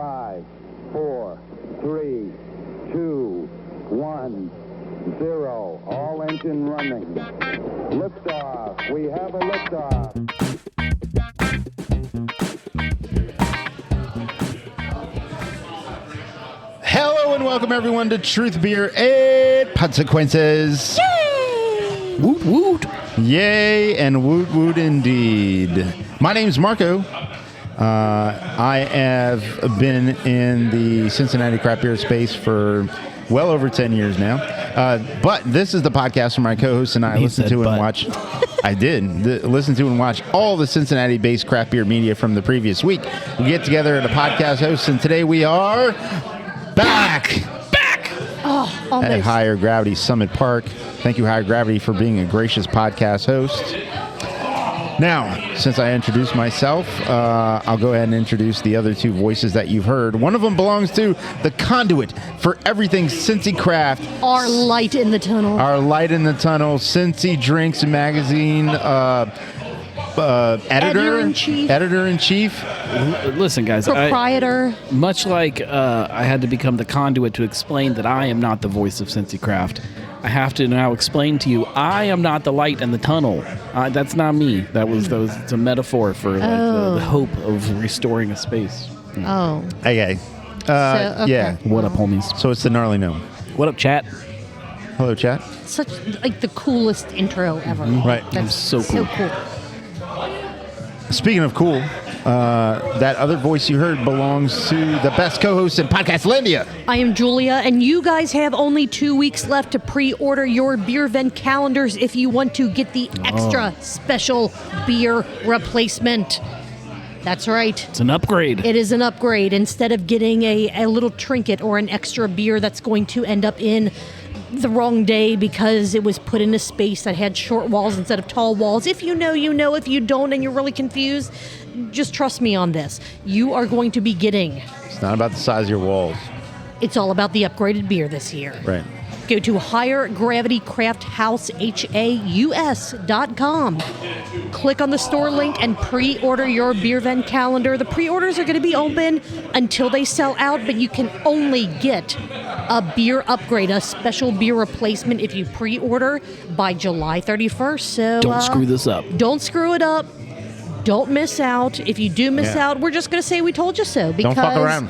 5, 4, 3, 2, 1, 0. All engine running. Liftoff. We have a liftoff. Hello and welcome everyone to Truth, Beer, and Consequences. Yay! Woot woot. Yay and woot woot indeed. My name's Marco. I have been in the Cincinnati craft beer space for well over 10 years now. But this is the podcast where my co-host and I listen to and watch. I did listen to and watch all the Cincinnati-based craft beer media from the previous week. We get together at a podcast host, and today we are back at Higher Gravity Summit Park. Thank you, Higher Gravity, for being a gracious podcast host. Now, since I introduced myself, I'll go ahead and introduce the other two voices that you've heard. One of them belongs to the conduit for everything Cincy Craft. Our light in the tunnel. Our light in the tunnel, Cincy Drinks Magazine Editor-in-Chief. Editor-in-Chief. Listen, guys. Proprietor. Much like I had to become the conduit to explain that I am not the voice of Cincy Craft, I have to now explain to you I am not the light in the tunnel. That's not me. It's a metaphor for the hope of restoring a space. Oh. Okay. Okay. Yeah. What up, homies? So it's the Gnarly Gnome. What up, chat? Hello, chat. Such like the coolest intro ever. Right. That's so cool. Speaking of cool, that other voice you heard belongs to the best co-host in Podcastlandia. I am Julia, and you guys have only 2 weeks left to pre-order your beer vent calendars if you want to get the extra special beer replacement. That's right. It's an upgrade. It is an upgrade. Instead of getting a little trinket or an extra beer that's going to end up in the wrong day because it was put in a space that had short walls instead of tall walls. If you know, you know. If you don't and you're really confused, just trust me on this. You are going to be getting... It's not about the size of your walls. It's all about the upgraded beer this year. Right. Go to highergravitycrafthouse.com. Click on the store link and pre-order your beer vent calendar. The pre-orders are going to be open until they sell out, but you can only get a beer upgrade, a special beer replacement if you pre-order by July 31st. So Don't screw this up. Don't screw it up. Don't miss out. If you do miss out, we're just going to say we told you so, because don't fuck around.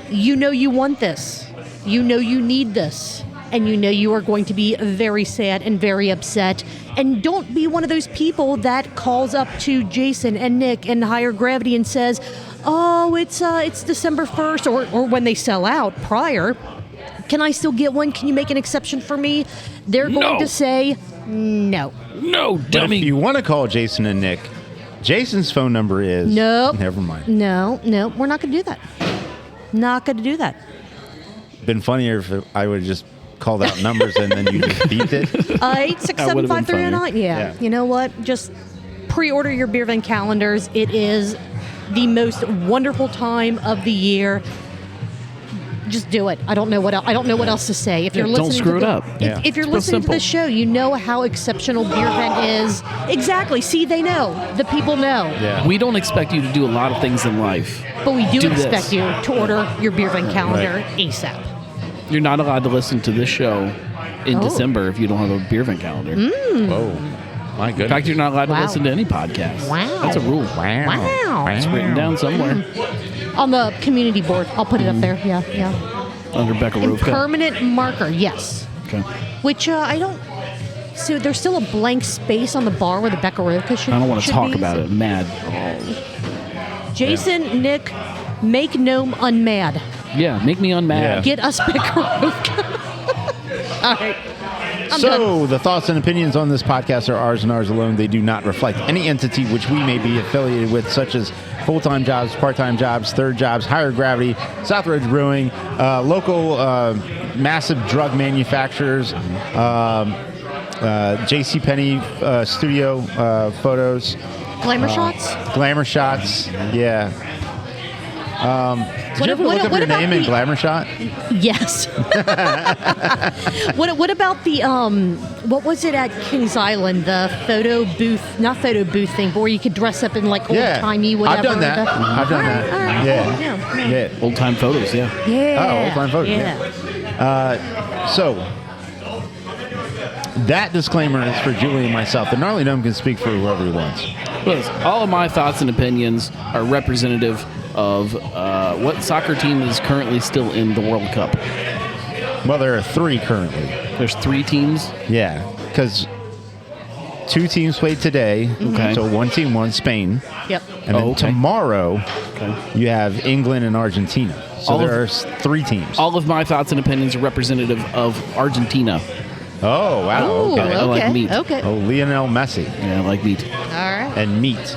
You know you want this. You know you need this. And you know you are going to be very sad and very upset. And don't be one of those people that calls up to Jason and Nick and Higher Gravity and says, oh, it's December 1st, or when they sell out prior, can I still get one? Can you make an exception for me? They're going to say no. No, dummy. But if you want to call Jason and Nick, Jason's phone number is... Nope. Never mind. No, we're not going to do that. Not going to do that. Been funnier if I would have just called out numbers and then you just beeped it. 867-5309. Yeah. You know what? Just pre-order your beer vent calendars. It is the most wonderful time of the year. Just do it. I don't know what else to say. If you're listening, don't screw it up. If you're listening to the show, you know how exceptional beer vent is. Exactly. See, they know. The people know. Yeah. We don't expect you to do a lot of things in life. But we do expect this. you to order your beer vent calendar ASAP. You're not allowed to listen to this show in December if you don't have a beer vent calendar. Oh, my goodness. In fact, you're not allowed to listen to any podcast. Wow. That's a rule. Wow. It's written down somewhere. On the community board. I'll put it up there. Yeah. Under Becca And Rovka. permanent marker, yes. Okay. Which I don't... So there's still a blank space on the bar where the Bekarovka should be. I don't want to talk about it. I'm mad. Jason, Nick, make Gnome unmad. Yeah, make me unmad. Yeah. Get us Bekarovka. All right. I'm done. The thoughts and opinions on this podcast are ours and ours alone. They do not reflect any entity which we may be affiliated with, such as full-time jobs, part-time jobs, third jobs, Higher Gravity, Southridge Brewing, local massive drug manufacturers, JCPenney studio photos. Glamour shots? Glamour shots, yeah. Did you ever look up your name in Glamour Shot? Yes. What about the what was it at Kings Island? The photo booth, not photo booth thing, but where you could dress up in like old timey whatever. I've done that. I've done that. All right. Yeah. Old time photos, yeah. Yeah. Oh, old time photos. Yeah. So that disclaimer is for Julie and myself. The Gnarly Gnome can speak for whoever he wants. Listen, all of my thoughts and opinions are representative of what soccer team is currently still in the World Cup. Well, there are 3 currently. There's 3 teams. Yeah, because 2 teams played today. Okay. So one team won, Spain. Yep. And then tomorrow, you have England and Argentina. So there are 3 teams. All of my thoughts and opinions are representative of Argentina. Oh, wow. Ooh, Okay. I like meat. Okay. Oh, Lionel Messi. Yeah, I like meat. All right. And meat.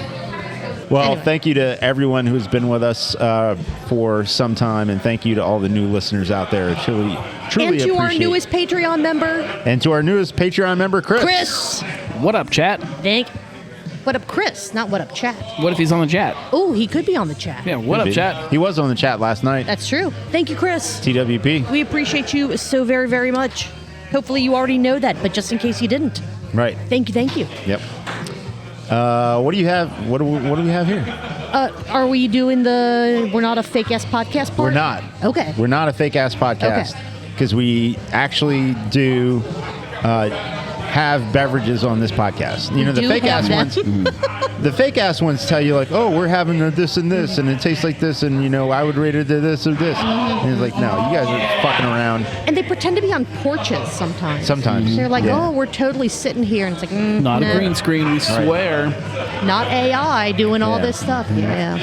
Well, Anyway. thank you to everyone who's been with us for some time, and thank you to all the new listeners out there. Truly And to our appreciate- newest Patreon member, And to our newest Patreon member, Chris. Chris. What up, chat? What up, Chris? Not what up, chat. What if he's on the chat? Oh, he could be on the chat. Yeah, what up, chat? He was on the chat last night. That's true. Thank you, Chris. TWP. We appreciate you so very, very much. Hopefully you already know that, but just in case you didn't, Right. thank you, thank you. Yep. What do you have? What do we have here? Are we doing the We're Not a Fake Ass Podcast part? We're not. Okay. We're not a fake ass podcast Okay. because we actually do have beverages on this podcast. You know, the do fake have ass them. ones. The fake ass ones tell you like, oh, we're having a this and this, and it tastes like this, and you know, I would rate it this or this. And it's like, no, you guys are fucking around. And they pretend to be on porches sometimes. Sometimes. They're like, Yeah. oh, we're totally sitting here. And it's like, Not no, a green screen, we swear. not AI doing all Yeah. this stuff. Yeah.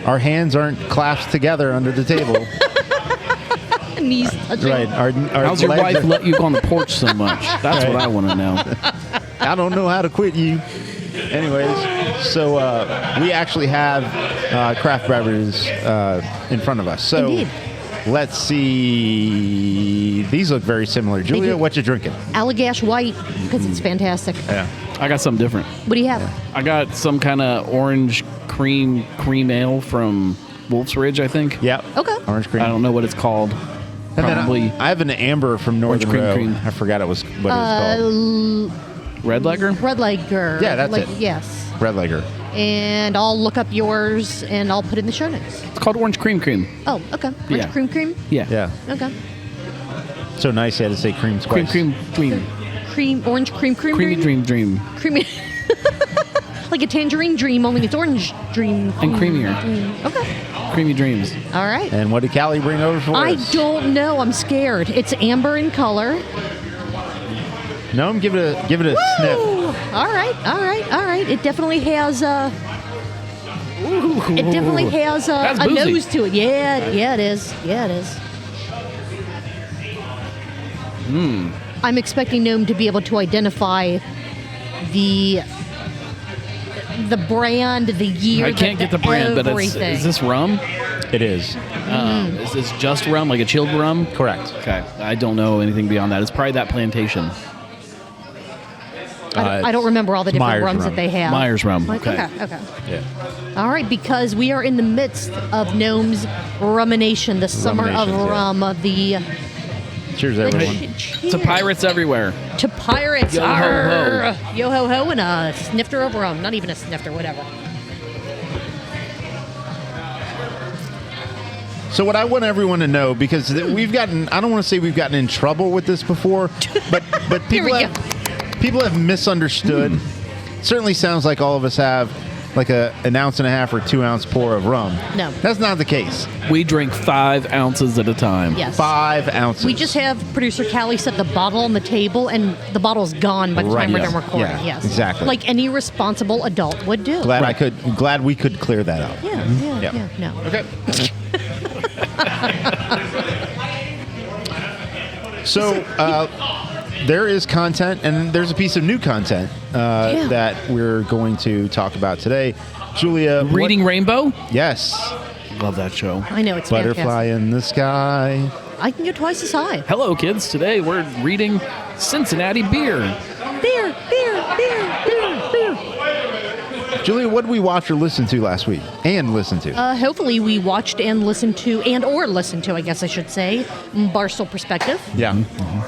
Our hands aren't clasped together under the table. Knees touching. Right. Our How's your legs wife are- let you go on the porch so much? That's what I want to know. I don't know how to quit you. Anyways, so we actually have craft beverages in front of us. So Indeed. let's see. These look very similar. Julia, do. what you drinking? Allagash White, because it's fantastic. Yeah. I got something different. What do you have? I got some kind of orange cream ale from Wolf's Ridge, I think. Yep. Okay. Orange cream. I don't know what it's called. And then Probably I have an amber from Northern cream, Row. cream. I forgot what it was called. Red Legger. Red Lager. Yeah, that's it. Yes. Red Lager. And I'll look up yours and I'll put it in the show notes. It's called orange cream. Oh, okay. Orange Yeah. cream? Yeah. Yeah. Okay. So nice you had to say cream Cream, spice. dream. Orange creamy Dream. Creamy. Like a tangerine dream, only it's orange dream. And creamier. Okay. Creamy dreams. All right. And what did Callie bring over for I us? don't know. I'm scared. It's amber in color. No, give it a sniff. Woo! All right. It definitely has a That's a boozy. nose to it. Yeah, it is. I'm expecting Gnome to be able to identify the brand, the year. I can't get the brand, but everything. is this rum? It is. Is this just rum, like a chilled rum? Correct. Okay. I don't know anything beyond that. It's probably that plantation. I don't remember all the different Myers rums rum. that they have. Myers rum. Okay. Yeah. All right, because we are in the midst of Gnome's Rumination, the summer of Ruminations, yeah. rum, of the Cheers, everyone. To pirates everywhere. To pirates. Yo ho ho. Arr! Yo ho ho, and a snifter of rum. Not even a snifter, whatever. So what I want everyone to know, because we've gotten, I don't want to say we've gotten in trouble with this before, but Here we people have misunderstood. Certainly sounds like all of us have like an ounce and a half or 2 ounce pour of rum. No. That's not the case. We drink 5 ounces at a time. Yes. 5 ounces. We just have producer Callie set the bottle on the table, and the bottle's gone by the Right, time we're yes. done recording. Yeah, Yes. exactly. Like any responsible adult would do. Glad we could clear that up. Yeah. Yep. No. Okay. So there is content, and there's a piece of new content that we're going to talk about today. Julia, Reading Rainbow? Yes. Love that show. I know it's Butterfly fantastic. in the sky. I can go twice as high. Hello, kids. Today we're reading Cincinnati Beer. Beer. Julia, what did we watch or listen to last week? And listen to? Hopefully we watched and listened to, or listened to, I guess I should say, Barstool Perspective. Yeah.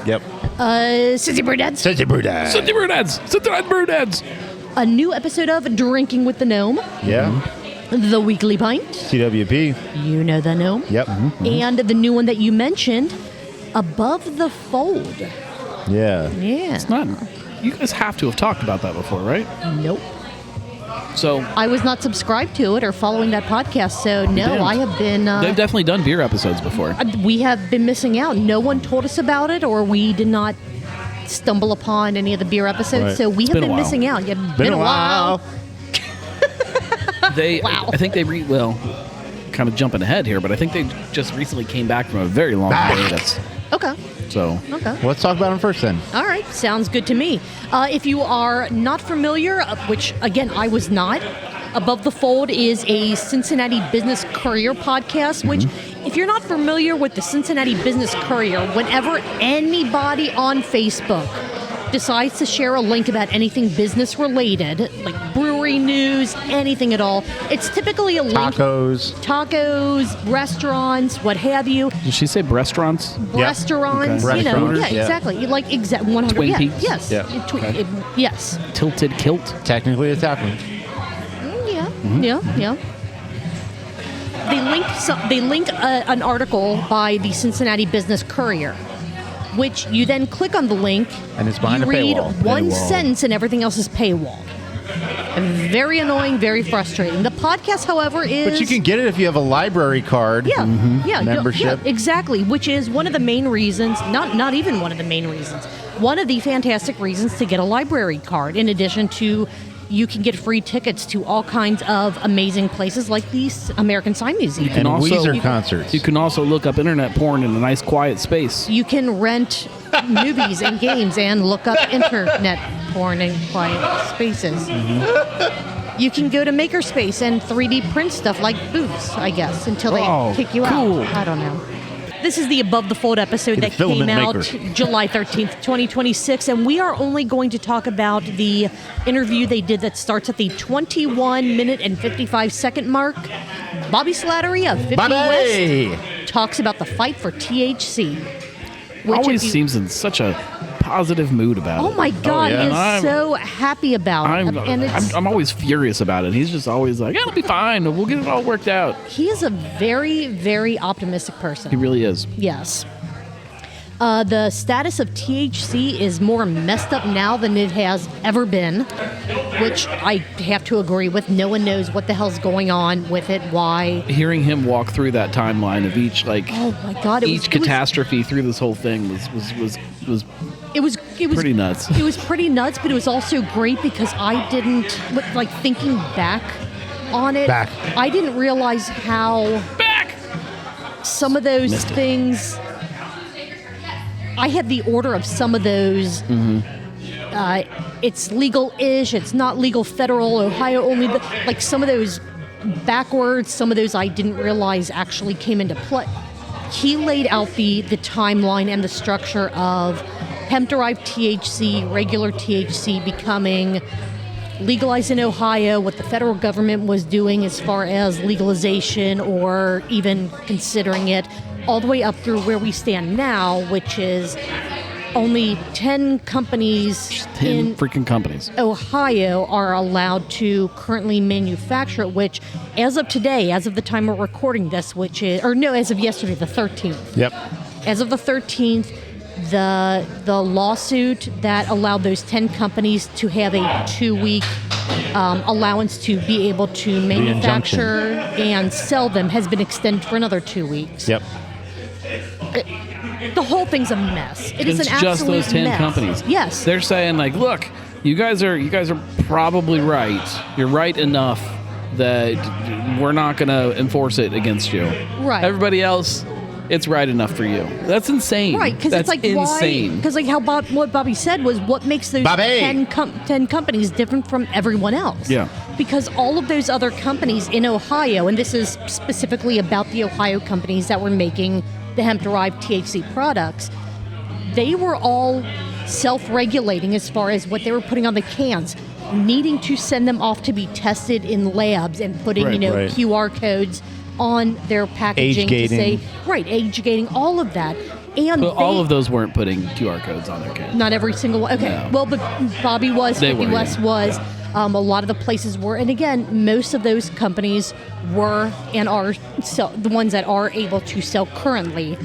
Yep. Cincy Brewdads. Cincy Brewdads. Cincy Brewdads. Cincy Brewdads. A new episode of Drinking with the Gnome. Yeah. The Weekly Pint. CWP. You know the Gnome. Yep. And the new one that you mentioned, Above the Fold. Yeah. Yeah. It's not. You guys have to have talked about that before, right? Nope. So I was not subscribed to it or following that podcast, so no, didn't. I have been... they've definitely done beer episodes before. we have been missing out. No one told us about it, or we did not stumble upon any of the beer episodes, Right. so we It's have been a been while. missing out. Yeah, Been a while. I think they kind of jumping ahead here, but I think they just recently came back from a very long hiatus. Okay. So Okay. Well, let's talk about them first then. All right. Sounds good to me. If you are not familiar, which, again, I was not, Above the Fold is a Cincinnati Business Courier podcast, which, if you're not familiar with the Cincinnati Business Courier, whenever anybody on Facebook decides to share a link about anything business related, like brewery news, anything at all, it's typically a link. Tacos, restaurants, what have you. did she say restaurants? Restaurants, Okay. you know, Restaurants, yeah, yeah. exactly. Like 100. Twin yeah, Peaks? yes. Yeah. Yes. Tilted Kilt. Technically, it's happening. Yeah. They linked an article by the Cincinnati Business Courier, which you then click on the link. And it's behind you a read paywall. one Paywall. sentence and everything else is paywall. Very annoying, very frustrating. The podcast, however, is... But you can get it if you have a library card. Yeah, Membership. Yeah, exactly, which is one of the main reasons, not even one of the main reasons, one of the fantastic reasons to get a library card, in addition to you can get free tickets to all kinds of amazing places like the American Sign Museum. And also- Weezer concerts. You can also look up internet porn in a nice quiet space. You can rent movies and games and look up internet porn in quiet spaces. You can go to Makerspace and 3D print stuff like booths, I guess, until they Oh, kick you cool. out. I don't know. This is the Above the Fold episode Get a that came filament out maker. July 13th, 2026, and we are only going to talk about the interview they did that starts at the 21-minute and 55-second mark. Bobby Slattery of 50 Bobby! West talks about the fight for THC. Which Always if you- seems in such a positive mood about Oh it. my God, yeah. he is I'm- so happy about it. And it's, I'm always furious about it. He's just always like, it'll be fine. We'll get it all worked out. he is a very, very optimistic person. He really is. Yes. The status of THC is more messed up now than it has ever been, which I have to agree with. No one knows what the hell's going on with it, why. Hearing him walk through that timeline of each Oh my God! each catastrophe through this whole thing was It was pretty nuts. It was pretty nuts, but it was also great because I didn't, like, thinking back on it. I didn't realize how some of those Missed it. things. I had the order of some of those. It's legal-ish. It's not legal federal. Ohio only. Like some of those backwards. Some of those I didn't realize actually came into play. He laid out the timeline and the structure of hemp-derived THC, regular THC becoming legalized in Ohio, what the federal government was doing as far as legalization or even considering it, all the way up through where we stand now, which is only 10 companies 10 in freaking companies. Ohio are allowed to currently manufacture it, which as of today, as of the time we're recording this, which is, or no, as of yesterday, the 13th. Yep. As of the 13th, the lawsuit that allowed those 10 companies to have a 2-week allowance to be able to manufacture and sell them has been extended for another 2 weeks. Yep. The whole thing's a mess. It is It's an absolute just those 10 mess. companies. Yes. They're saying like, look, you guys are probably right. You're right enough that we're not going to enforce it against you. Right. Everybody else, it's right enough for you. That's insane. Right, because That's it's like insane. Because like how what Bobby said was what makes those Bobby! 10 companies different from everyone else. Yeah. Because all of those other companies in Ohio, and this is specifically about the Ohio companies that were making the hemp-derived THC products, they were all self-regulating as far as what they were putting on the cans. needing to send them off to be tested in labs and putting, Right. Right. QR codes on their packaging Age to say, gating. age gating, all of that. And But all of those weren't putting QR codes on their can. not every single one. Okay. No. Well, but Bobby was, They 50 were, West yeah. was. A lot of the places were. And again, most of those companies were and are the ones that are able to sell currently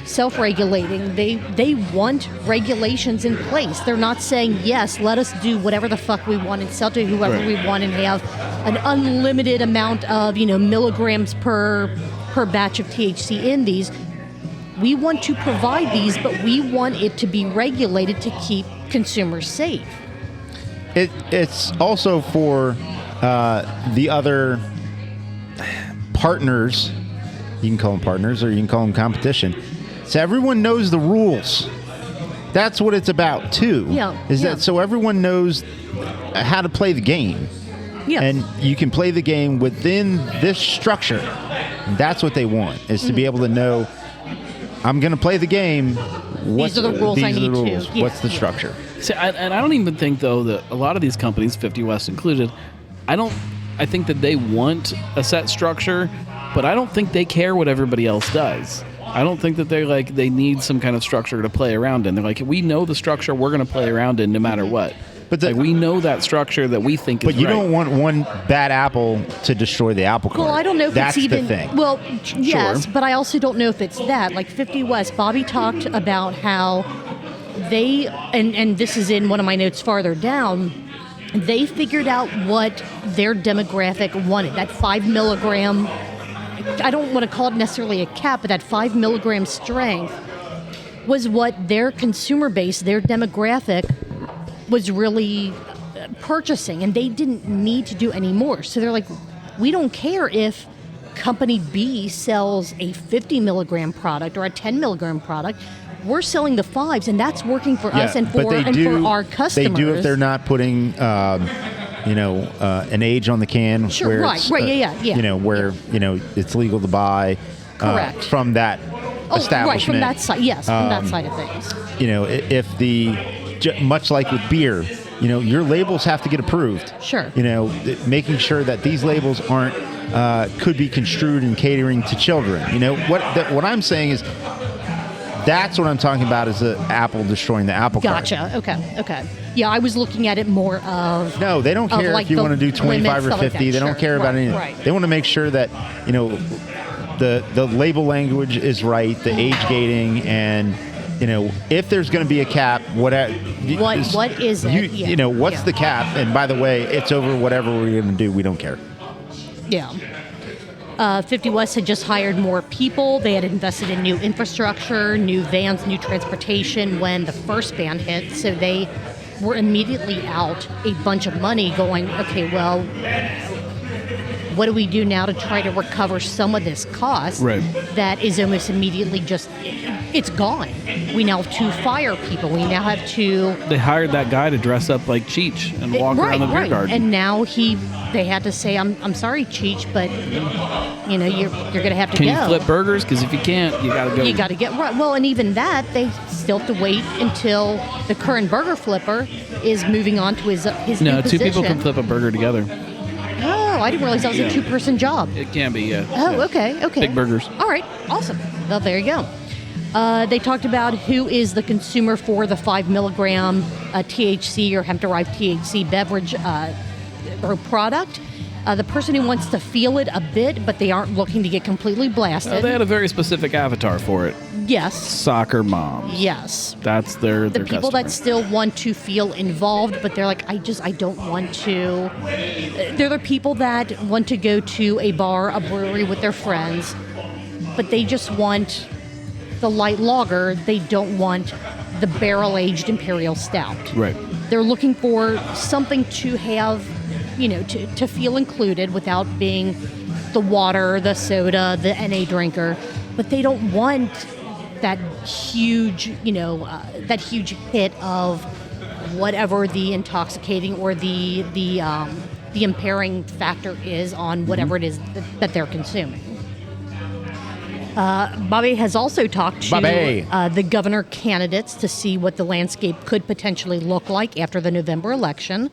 self-regulating. They want regulations in place. They're not saying, yes, let us do whatever the fuck we want and sell to whoever Right. we want and have an unlimited amount of, milligrams per batch of THC in these. We want to provide these, but we want it to be regulated to keep consumers safe. It's also for the other partners. You can call them partners, or you can call them competition. So everyone knows the rules. That's what it's about too. Yeah, Is yeah. that so everyone knows how to play the game, Yeah. and you can play the game within this structure. And that's what they want, is to be able to know, I'm going to play the game. These are the rules I these are the need to. rules. Yeah, What's the yeah. structure? See, and I don't even think though that a lot of these companies, 50 West included, I think that they want a set structure, but I don't think they care what everybody else does. I don't think that they need some kind of structure to play around in. They're like, we know the structure we're going to play around in no matter what. But But we know that structure that we think is But you right. don't want one bad apple to destroy the apple cart. Well, I don't know if That's it's even. the thing. Well, yes, Sure. but I also don't know if it's that. Like 50 West, Bobby talked about how they, and this is in one of my notes farther down, they figured out what their demographic wanted. That 5 milligram, I don't want to call it necessarily a cap, but that 5 milligram strength was what their consumer base, their demographic, was really purchasing, and they didn't need to do any more. So they're like, we don't care if company B sells a 50 milligram product or a 10 milligram product. We're selling the 5s, and that's working for us and but for our customers. They do if they're not putting, an age on the can. Sure, where right, it's, right, yeah. Where it's legal to buy. Correct. From that establishment. Right, from that side, yes, from that side of things. If much like with beer, your labels have to get approved. Sure. Making sure that these labels aren't could be construed in catering to children. What I'm saying is, that's what I'm talking about, is the apple destroying the apple cart. Gotcha. Okay. Yeah, I was looking at it more of. No, they don't of, care like, if you the want to do 25 limits, or stuff like 50. that. They don't Sure. care about Right, anything. right. They want to make sure that the label language is right, the age gating, and if there's going to be a cap, What is it? Yeah. What's Yeah. the cap? And by the way, it's over whatever we're going to do. We don't care. Yeah. 50 West had just hired more people. They had invested in new infrastructure, new vans, new transportation when the first ban hit. So they were immediately out a bunch of money going, okay, well, what do we do now to try to recover some of this cost Right. that is almost immediately just, it's gone. We now have to fire people. We now have to... They hired that guy to dress up like Cheech and walk around the beer garden. And now they had to say, I'm sorry, Cheech, but you're going to have to Can go. you flip burgers? Because if you can't, you got to go. You got to get right. Well, and even that, they still have to wait until the current burger flipper is moving on to his No, new two people position. can flip a burger together. Oh, I didn't realize that was a two-person job. It can be, yeah. Oh, Yeah. okay. Big burgers. All right, awesome. Well, there you go. They talked about who is the consumer for the 5 milligram THC or hemp-derived THC beverage or product. The person who wants to feel it a bit, but they aren't looking to get completely blasted. They had a very specific avatar for it. Yes. Soccer moms. Yes. That's their The people customer. that still want to feel involved, but they're like, I don't want to. They're the people that want to go to a bar, a brewery with their friends, but they just want the light lager. They don't want the barrel-aged imperial stout. Right. They're looking for something to have, to feel included without being the water, the soda, the NA drinker, but they don't want that huge, that huge hit of whatever the intoxicating or the impairing factor is on whatever it is that they're consuming. Bobby has also talked to the governor candidates to see what the landscape could potentially look like after the November election.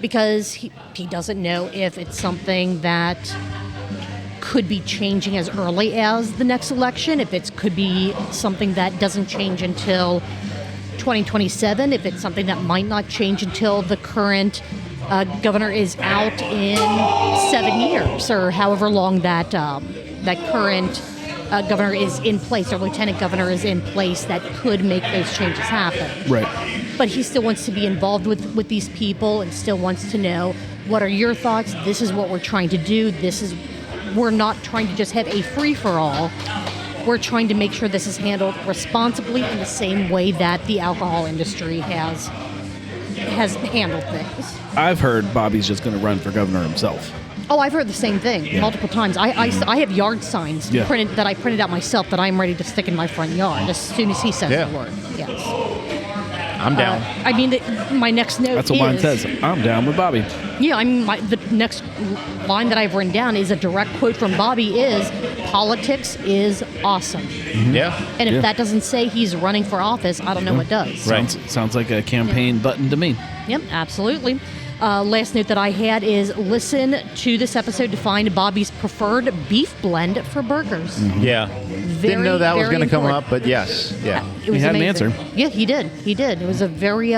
because he doesn't know if it's something that could be changing as early as the next election, if it could be something that doesn't change until 2027, if it's something that might not change until the current governor is out in 7 years, or however long that current governor is in place, or lieutenant governor is in place, that could make those changes happen. Right. But he still wants to be involved with these people and still wants to know, what are your thoughts? This is what we're trying to do. We're not trying to just have a free-for-all. We're trying to make sure this is handled responsibly in the same way that the alcohol industry has handled things. I've heard Bobby's just going to run for governor himself. Oh, I've heard the same thing multiple times. I have yard signs printed out myself that I'm ready to stick in my front yard as soon as he says the word. Yes. I'm down. I mean, my next note That's what mine says. I'm down with Bobby. Yeah, I mean, the next line that I've written down is a direct quote from Bobby is, politics is awesome. Mm-hmm. Yeah. And if that doesn't say he's running for office, I don't know what does. Right. Sounds like a campaign button to me. Yep, absolutely. Last note that I had is, listen to this episode to find Bobby's preferred beef blend for burgers. Mm-hmm. Yeah. Didn't know that was going to come up, but yes. Yeah. It was He had amazing. an answer. Yeah, he did. It was a very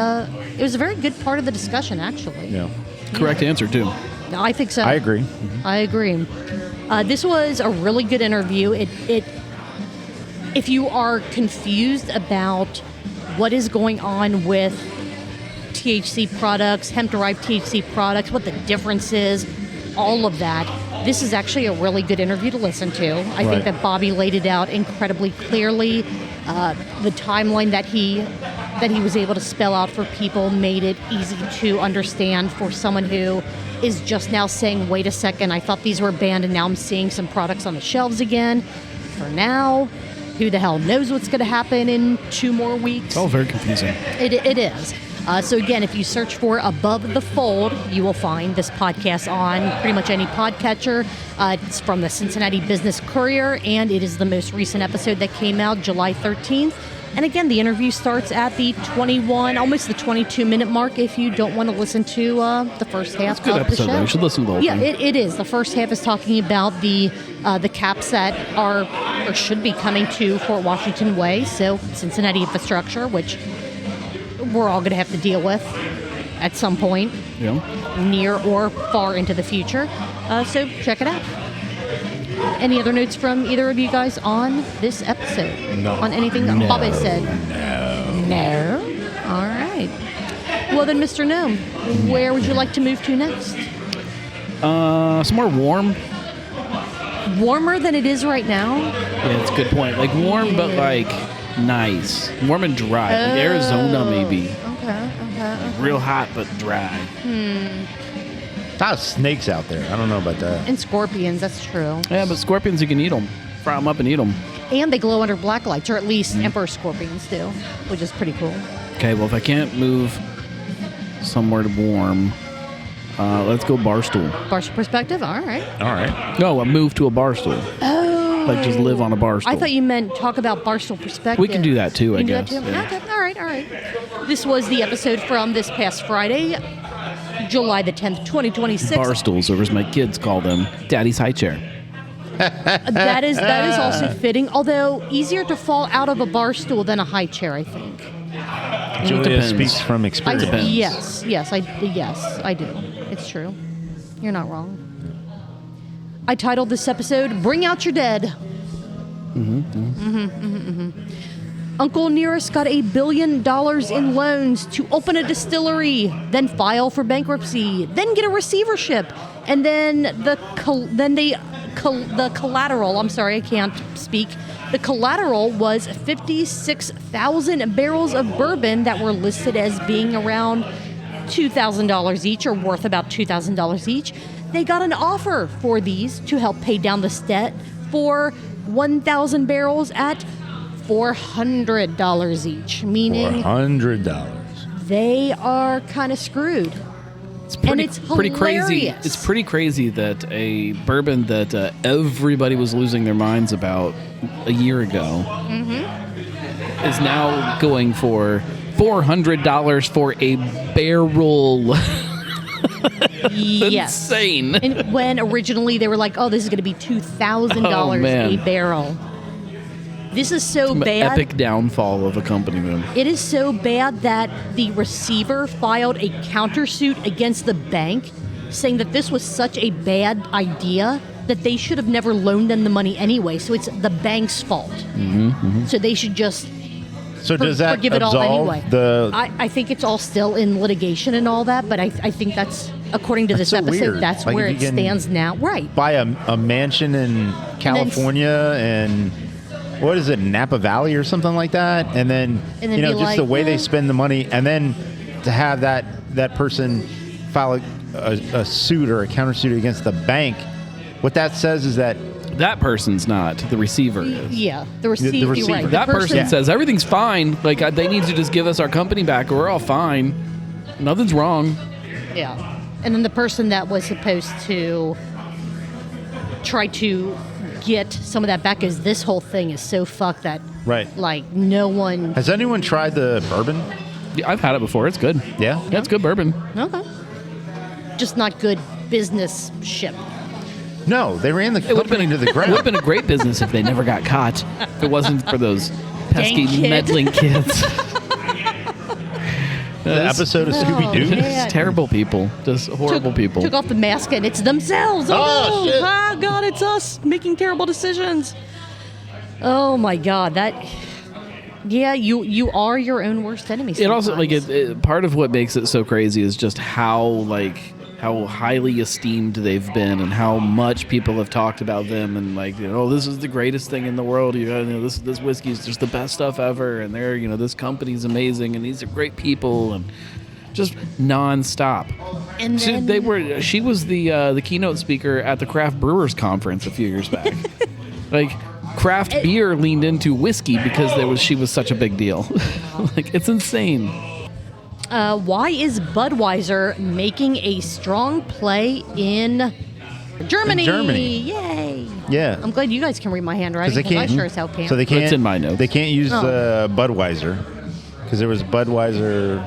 good part of the discussion, actually. Yeah. Correct answer, too. I think so. I agree. I agree. This was a really good interview. If you are confused about what is going on with THC products, hemp-derived THC products, what the difference is, all of that, this is actually a really good interview to listen to. I think that Bobby laid it out incredibly clearly. The timeline that he was able to spell out for people made it easy to understand for someone who is just now saying, wait a second, I thought these were banned and now I'm seeing some products on the shelves again. For now, who the hell knows what's going to happen in 2 more weeks? It's all very confusing. It is. So again, if you search for Above the Fold, you will find this podcast on pretty much any podcatcher. It's from the Cincinnati Business Courier, and it is the most recent episode that came out July 13th. And again, the interview starts at the 21, almost the 22-minute mark if you don't want to listen to the first half of the show. It's a good episode, though. You should listen to the whole thing. Yeah, it is. The first half is talking about the caps that are or should be coming to Fort Washington Way, so Cincinnati infrastructure, which we're all going to have to deal with at some point, near or far into the future. So check it out. Any other notes from either of you guys on this episode? No. On anything that Bobby said? No. All right. Well then, Mr. Gnome, where would you like to move to next? Somewhere warm. Warmer than it is right now? Yeah, it's a good point. Like warm, but like nice. Warm and dry. Like Arizona, maybe. Okay. Real hot, but dry. A lot of snakes out there. I don't know about that. And scorpions, that's true. Yeah, but scorpions, you can eat them. Fry them up and eat them. And they glow under black lights, or at least emperor scorpions do, which is pretty cool. Okay, well, if I can't move somewhere to warm, let's go Barstool. Barstool perspective? All right. All right. No, move to a Barstool. Oh. Like just live on a Barstool. I thought you meant talk about Barstool perspective. We can do that too, I You can guess. do that too? Yeah. Okay, all right. This was the episode from this past Friday, July the 10th, 2026. Barstools, or as my kids call them, Daddy's Highchair. That is also fitting, although easier to fall out of a bar stool than a high chair, I think. Julia depends. speaks from experience. Depends. Yes, I do. It's true. You're not wrong. I titled this episode, Bring Out Your Dead. Uncle Nearest got $1 billion in loans to open a distillery, then file for bankruptcy, then get a receivership, and then the collateral. I'm sorry, I can't speak. The collateral was 56,000 barrels of bourbon that were listed as being around $2,000 each, or worth about $2,000 each. They got an offer for these to help pay down this debt for 1,000 barrels at $400 each, meaning $400. they are kind of screwed. And it's pretty crazy. hilarious. It's pretty crazy that a bourbon that everybody was losing their minds about a year ago is now going for $400 for a barrel. Yes. Insane. And when originally they were like, oh, this is going to be $2,000 man. a barrel. This is so bad. Epic downfall of a company, man. It is so bad that the receiver filed a countersuit against the bank saying that this was such a bad idea that they should have never loaned them the money anyway. So it's the bank's fault. So they should just So does that forgive it all absolve anyway. the? I think it's all still in litigation and all that, but I think that's, according to this so episode, weird. that's Like, where if it you can stands now. Right. Buy a mansion in California and what is it, Napa Valley or something like that, and then And then you know be just the like, way eh. they spend the money, and then to have that person file a suit or a countersuit against the bank. What that says is that That person's not. The receiver is. Yeah. The receiver. receiver. Right. The That person Yeah. says everything's fine. Like they need to just give us our company back, or we're all fine. Nothing's wrong. Yeah. And then the person that was supposed to try to get some of that back is this whole thing is so fucked that right. like no one. Has anyone tried the bourbon? Yeah, I've had it before. It's good. Yeah. Yeah, it's good bourbon. Okay. Just not good business ship. No, they ran the It would have company been to the It would have ground. been a great business if they never got caught. If it wasn't for those pesky Dang kid. meddling kids. The episode of Scooby Doo. man. Just terrible people. Just horrible people. Took off the mask and it's themselves. Oh, no. shit. Oh God, it's us making terrible decisions. Oh my God, that. Yeah, you are your own worst enemy. It also like sometimes. part of what makes it so crazy is just how highly esteemed they've been and how much people have talked about them and like, you know, this is the greatest thing in the world. You know, this whiskey is just the best stuff ever, and they're, you know, this company's amazing and these are great people, and just nonstop. And So then, she was the keynote speaker at the Craft Brewers Conference a few years back. Like craft beer leaned into whiskey because she was such a big deal. Like it's insane. why is Budweiser making a strong play in Germany? In Germany. Yay! Yeah. I'm glad you guys can read my handwriting Because they because I can't. sure as hell can't. So they can't. It's in my notes. They can't use Oh. Budweiser because there was Budweiser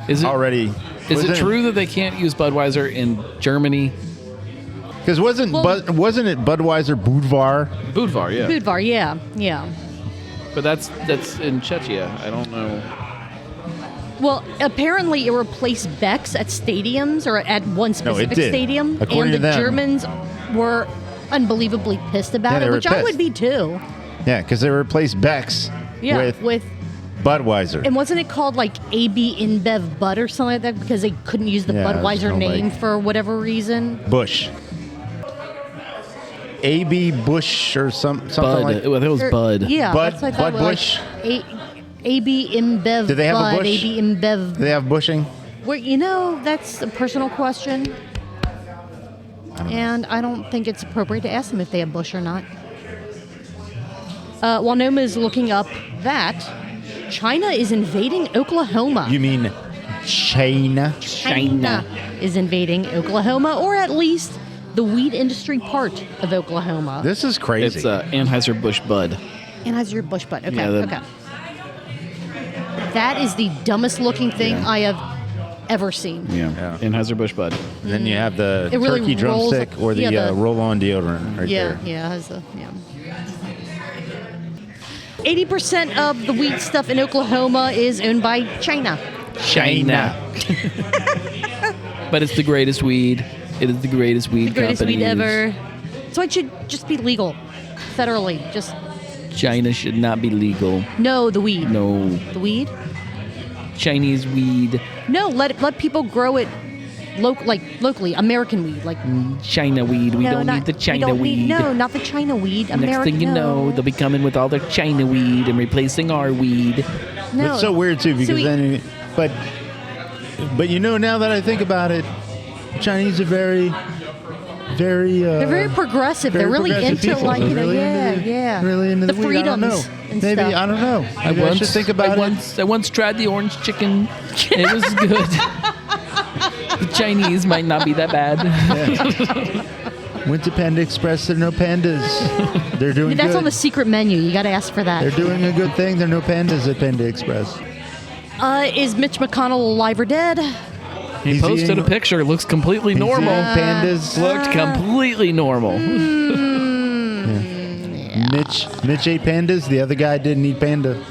Is it already. Is it true that they can't use Budweiser in Germany? Because wasn't it Budweiser Budvar? Budvar, yeah. Budvar, yeah. But that's in Czechia. I don't know. Well, apparently it replaced Beck's at stadiums or at one specific did. stadium, According and to the them. Germans were unbelievably pissed about Yeah, they it, were which I pissed. would be too. Yeah, because they replaced Beck's Yeah, with Budweiser. and wasn't it called like AB InBev Bud or something like that because they couldn't use the Yeah, it was Budweiser kinda name like- for whatever reason? Bush. A.B. Bush or something Bud. like. It was Or- Bud. Yeah, Bud- that's what I thought. Bud like, Bush? AB InBev Do they have a Bud, Bush? AB InBev. Do they have bushing? Well, that's a personal question. And I don't think it's appropriate to ask them if they have bush or not. While Gnome is looking up that, China is invading Oklahoma. You mean China? China is invading Oklahoma, or at least the weed industry part of Oklahoma. This is crazy. It's Anheuser-Busch Bud. Anheuser-Busch Bud. Okay, Yeah, okay. That is the dumbest looking thing I have ever seen. Yeah. Anheuser-Busch Bud. And then you have the It really turkey rolls- drumstick or the, yeah, the- roll-on deodorant right Yeah, there. yeah, has a, yeah. 80% of the weed stuff in Oklahoma is owned by China. China. But it's the greatest weed. It is the greatest weed The greatest company. weed ever. So it should just be legal federally. Just China should not be legal. no the weed. No. The weed? Chinese weed. No, let people grow it locally, American weed. Like China weed. We no, don't not, need the China we don't weed. Need, no, not the China weed. Next American. thing you know, they'll be coming with all their China weed and replacing our weed. no. It's so weird too because So then, but now that I think about it, Chinese are very. They're very progressive. very They're really progressive into people. like They're really yeah, into yeah. really into the weed. I don't know. freedoms and Maybe stuff. I don't know. Maybe I should think about it. I once tried the orange chicken. It was good. The Chinese might not be that bad. Went to Panda Express. There are no pandas. They're doing That's good. on the secret menu. You got to ask for that. They're doing a good thing. There are no pandas at Panda Express. Is Mitch McConnell alive or dead? He posted eating- a picture. It looks completely he's normal. eating pandas. Looked completely normal. Mitch ate pandas. The other guy didn't eat panda.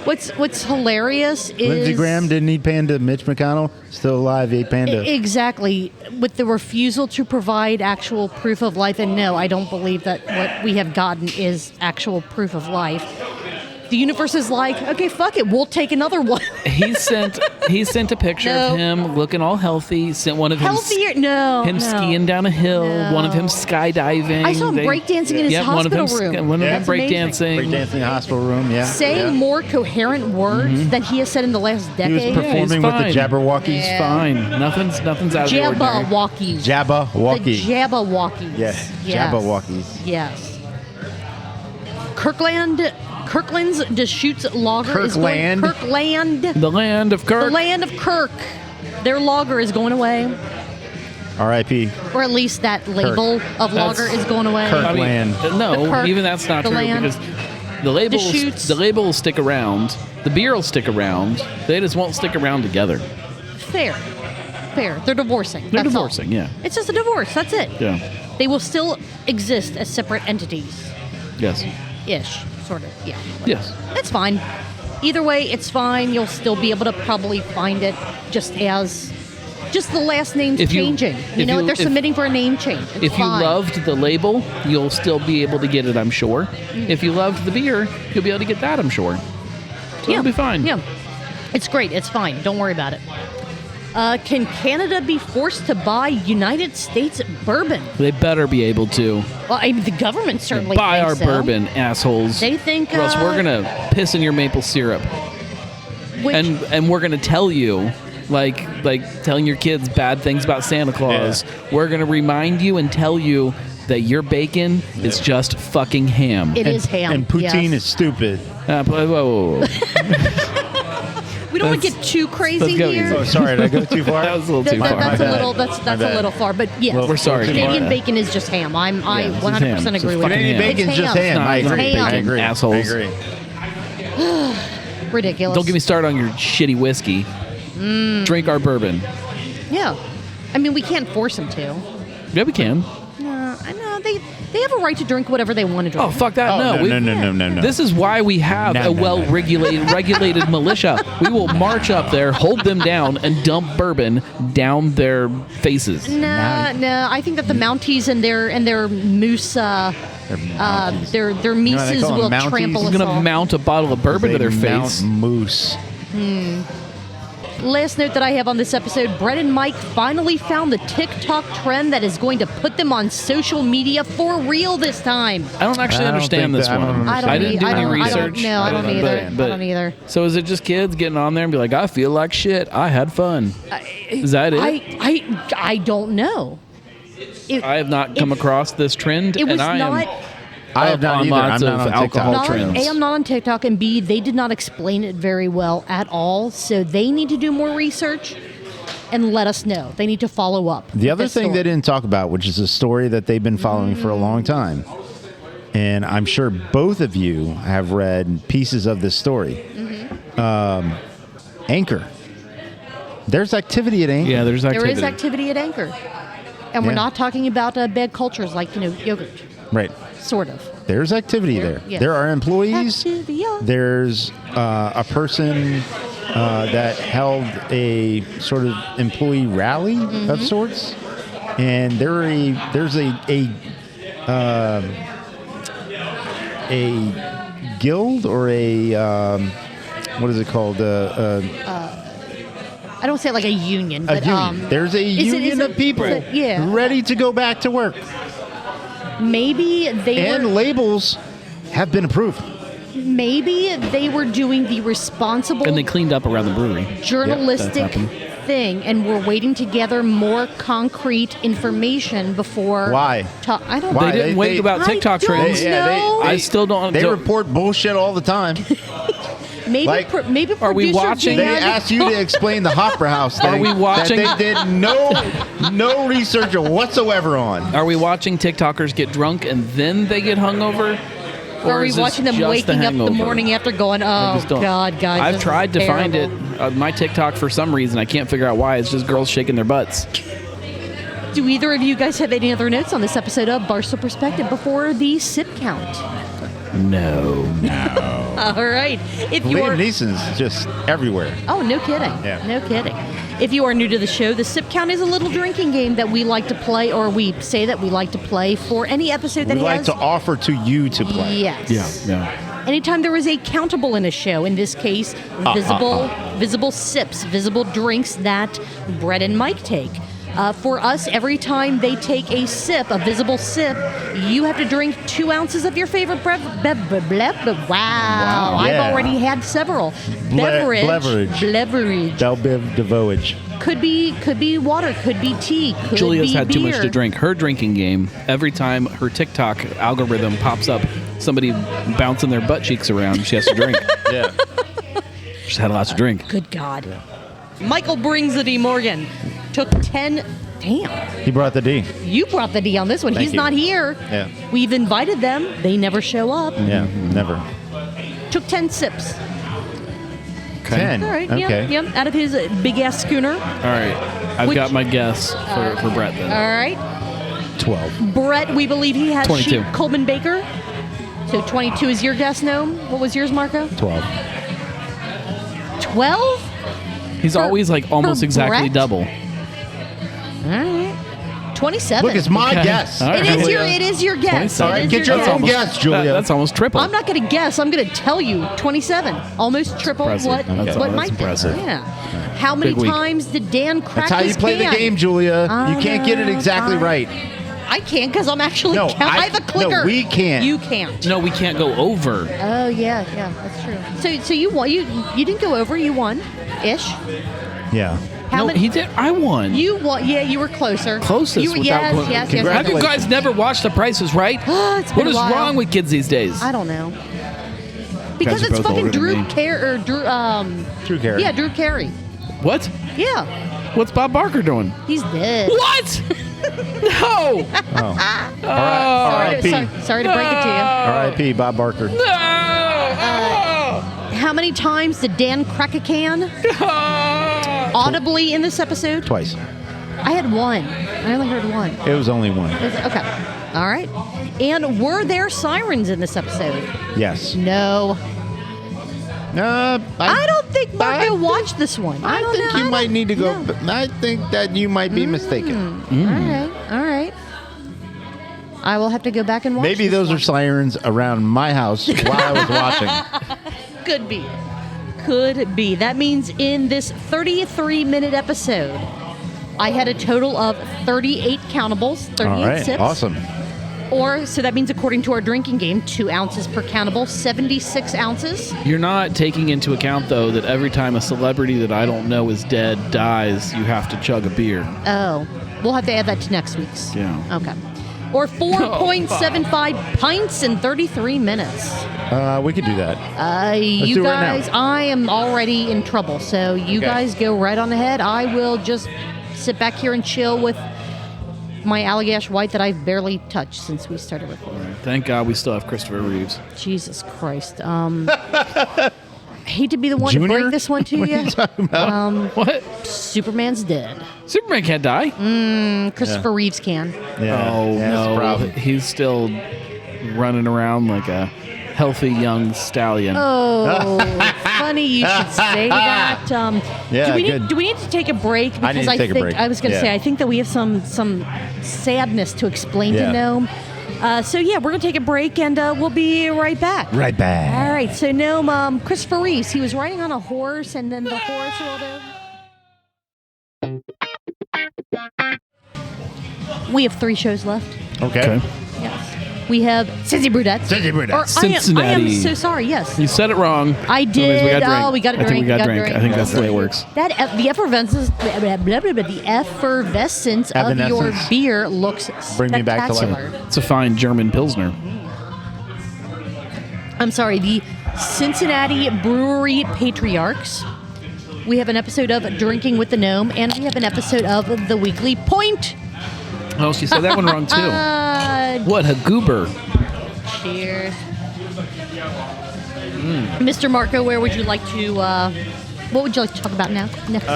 What's hilarious is Lindsey Graham didn't eat panda. Mitch McConnell, still alive, ate panda. Exactly. With the refusal to provide actual proof of life, and no, I don't believe that what we have gotten is actual proof of life. The universe is like, okay, fuck it, we'll take another one. He sent a picture No. of him looking all healthy. Sent one of him Healthier? No. him no. skiing down a hill. No. One of him skydiving. I saw him breakdancing in his hospital room. One of That's them amazing. breakdancing. Breakdancing in the hospital room, yeah. Saying yeah. more coherent words than he has said in the last He was decade. performing with the fine. Jabberwockies. He's fine. Nothing's out of the ordinary. Jabberwockies. Jabberwocky. The Jabberwockies. Yeah, Yes. Jabberwockies. Yes. Kirkland's Deschutes lager is going. Kirkland? Kirkland. The land of Kirk. The land of Kirk. Their lager is going away, R.I.P. or at least that label of lager is going away. Kirk. I mean, Land. no, The Kirk, even that's not the true land, because the Deschutes. label will stick around. The beer will stick around. They just won't stick around together. Fair. They're divorcing. They're That's all. divorcing, yeah. It's just a divorce. That's it. Yeah. They will still exist as separate entities. Yes. Ish. Sort of. Yeah. Yes. It's fine. Either way, it's fine. You'll still be able to probably find it just the last name's If you- changing. if They're you- submitting for a name change. It's If you fine. loved the label, you'll still be able to get it, I'm sure. If you loved the beer, you'll be able to get that, I'm sure. So it'll be fine. Yeah. It's great. It's fine. Don't worry about it. Can Canada be forced to buy United States bourbon? They better be able to Well, I mean, the government certainly buy thinks our so. bourbon, assholes. They think, or else we're gonna piss in your maple syrup, Which, and we're gonna tell you, like telling your kids bad things about Santa Claus. Yeah. We're gonna remind you and tell you that your bacon is just fucking ham. it is ham. And poutine yes. is stupid. Whoa. We don't want to That's- get too crazy let's go here. easy. Oh, sorry, did I go too far? That was a little too far. That's My a bad. little. That's My a bad. little far. But yes, Well, We're sorry. Canadian Yeah. bacon is just ham. I it's just 100% ham. It's agree just with fucking you. Canadian ham. bacon's It's just ham. ham. I It's agree. ham. I agree. Assholes. I agree. Ridiculous. Don't get me started on your shitty whiskey. Drink our bourbon. Yeah, I mean, we can't force them to. Yeah, we can. I know they have a right to drink whatever they want to drink. Oh, fuck that. Oh, no. no, We- no. This is why we have No, a no, well-regulated militia. We will march up there, hold them down, and dump bourbon down their faces. No. I think that the Mounties and their moose, their they mises call will them Mounties? trample He's us going to all. mount a bottle of bourbon to their Mount face. Moose. Last note that I have on this episode: Brett and Mike finally found the TikTok trend that is going to put them on social media for real this time. I don't actually I don't understand think this that- I one. don't I don't. I didn't do any research. No, I don't either. But- I don't either. So is it just kids getting on there and be like, I feel like shit. I had fun. Is that it? I don't know. I have not come across this trend, It was and I not. am I have not on either. lots I'm of not on alcohol TikTok. trends. A, I'm not on TikTok, and B, they did not explain it very well at all. So they need to do more research and let us know. They need to follow up. The with other this thing story. they didn't talk about, which is a story that they've been following for a long time, and I'm sure both of you have read pieces of this story. Anchor. There's activity at Anchor. Yeah, there's activity. There is activity at Anchor, and we're Yeah. not talking about bad cultures like yogurt, Right. sort of. There's activity there. yeah. There are employees. Activity. There's a person that held a sort of employee rally of sorts, and there's a guild or a what is it called? I don't say it like a union, A but union. There's a is it- union of people yeah. ready to go back to work, maybe they and were labels have been approved. doing the responsible And they cleaned up around the brewery. journalistic that's happened. thing, and we're waiting to gather more concrete information before. Why? I don't. Why? They didn't wait about TikTok I don't trends. know. I still don't. They report bullshit all the time. Maybe like, maybe are we producer watching- They Dan- asked you to explain the Hopper House thing. Are we watching- That they did no research whatsoever on. Are we watching TikTokers get drunk and then they get hungover? are we is this watching them just waking up the hangover? morning after going, I oh, just don't- God, guys. I've this tried is to find it. terrible." My TikTok, for some reason, I can't figure out why. It's just girls shaking their butts. Do either of you guys have any other notes on this episode of Barstool Perspective before the sip count? No. All right. If you Liam are, Neeson's just everywhere. oh, no kidding. Yeah. No kidding. If you are new to the show, the sip count is a little drinking game that we like to play, or we say that we like to play for any episode that We like has. to offer to you to play. Yes. Yeah. Anytime there is a countable in a show, in this case, visible sips, visible drinks that Brett and Mike take. For us, every time they take a sip, a visible sip, you have to drink 2 ounces of your favorite Wow, I've yeah. already had several. Beverage. Del Biv Devoage. Could be water, could be tea, could Julia's be had too much beer. to drink. Her drinking game, every time her TikTok algorithm pops up, somebody bouncing their butt cheeks around, she has to drink. Yeah. She's had lots to drink. Good God. Michael brings the D. Morgan. Took 10. Damn. He brought the D. You brought the D on this one. Thank He's you. not here. Yeah. We've invited them. They never show up. Yeah, never. Took 10 sips. 10. All right. Okay. Yep. Out of his big ass schooner. All right. I've Which- got my guess for Brett then. All right. 12. Brett, we believe he has 22. sheep Coleman Baker. So 22 is your guess, Gnome. What was yours, Marco? 12. 12? He's always like almost for exactly Brett? double. All right. 27. Look, it's my Okay. guess. All right. It is your guess. 27. It is Get your guess. own guess, Julia. That's almost triple. I'm not going to guess. I'm going to tell you 27. Almost triple impressive. what That's Mike did. impressive. Yeah. How many Big week. times did Dan crack That's how you his play can? the game, Julia. You can't get it exactly right. I can't because I'm actually No, I have a clicker. No, we can't. You can't. No, we can't go over. Oh yeah, that's true. So you won. You didn't go over. You won, ish. Yeah. How No, many? he did. I won. You won. Yeah, you were closer. Closest You, without yes, going- yes, How do you Congratulations. guys never watch The Price is Right? It's been What a is while. wrong with kids these days? I don't know. Because are it's both fucking older than Drew me. Carey. Drew Carey. Yeah, Drew Carey. What? Yeah, What's Bob Barker doing? he's dead. What? No. Oh. Sorry, R.I.P. sorry to break it to you. R.I.P. Bob Barker. How many times did Dan crack a can audibly in this episode? Twice. I had one. I only heard one. It was only one. Okay. All right. And were there sirens in this episode? Yes. No. No, I don't think Marco watched this one. I don't think know. you might need to go. No. I think that you might be mistaken. All right. I will have to go back and watch Maybe this those one. are sirens around my house while I was watching. Could be. Could be. That means in this 33-minute episode, I had a total of 38 countables, 38 All right. sips. Awesome. Or, so that means according to our drinking game, 2 ounces per countable, 76 ounces. You're not taking into account, though, that every time a celebrity that I don't know is dead dies, you have to chug a beer. Oh, we'll have to add that to next week's. Yeah. Okay. Or 4.75 pints in 33 minutes. We could do that. You do it right now. guys, I am already in trouble, so you Okay. guys go right on ahead. I will just sit back here and chill with my Allagash White that I've barely touched since we started recording. Thank God we still have Christopher Reeves. Jesus Christ. I hate to be the one Junior? to break this one to What are you. you talking about? What? Superman's dead. Superman can't die. Christopher Reeves can. Yeah. Oh, yeah, that's a no. problem. He's still running around like a healthy young stallion. Oh, funny you should say that. Yeah, do we need, good. do we need to take a break? Because I need to take a think break. I was going to Yeah. say I think that we have some sadness to explain Yeah. to Gnome. So yeah, we're going to take a break and we'll be right back. Right back. All right. So Gnome, Christopher Reeves, he was riding on a horse, and then the horse rolled over. We have 3 shows left. Okay. Yes. We have Cincy Brudette. Cincy Brudette. Or I am Cincinnati. so sorry. Yes. You said it wrong. I That means did. We got drink. Oh, we got a I think drink. we got got drink. drink. I think that's the way it works. That the effervescence, the effervescence of your Evanescence. beer looks Bring me back to life. spectacular. It's a fine German Pilsner. I'm sorry, the Cincinnati Brewery Patriarchs. We have an episode of Drinking with the Gnome, and we have an episode of The Weekly Point. Oh, she said that one wrong, too. What a goober. Cheers. Mr. Marco, where would you like to? What would you like to talk about now? Next.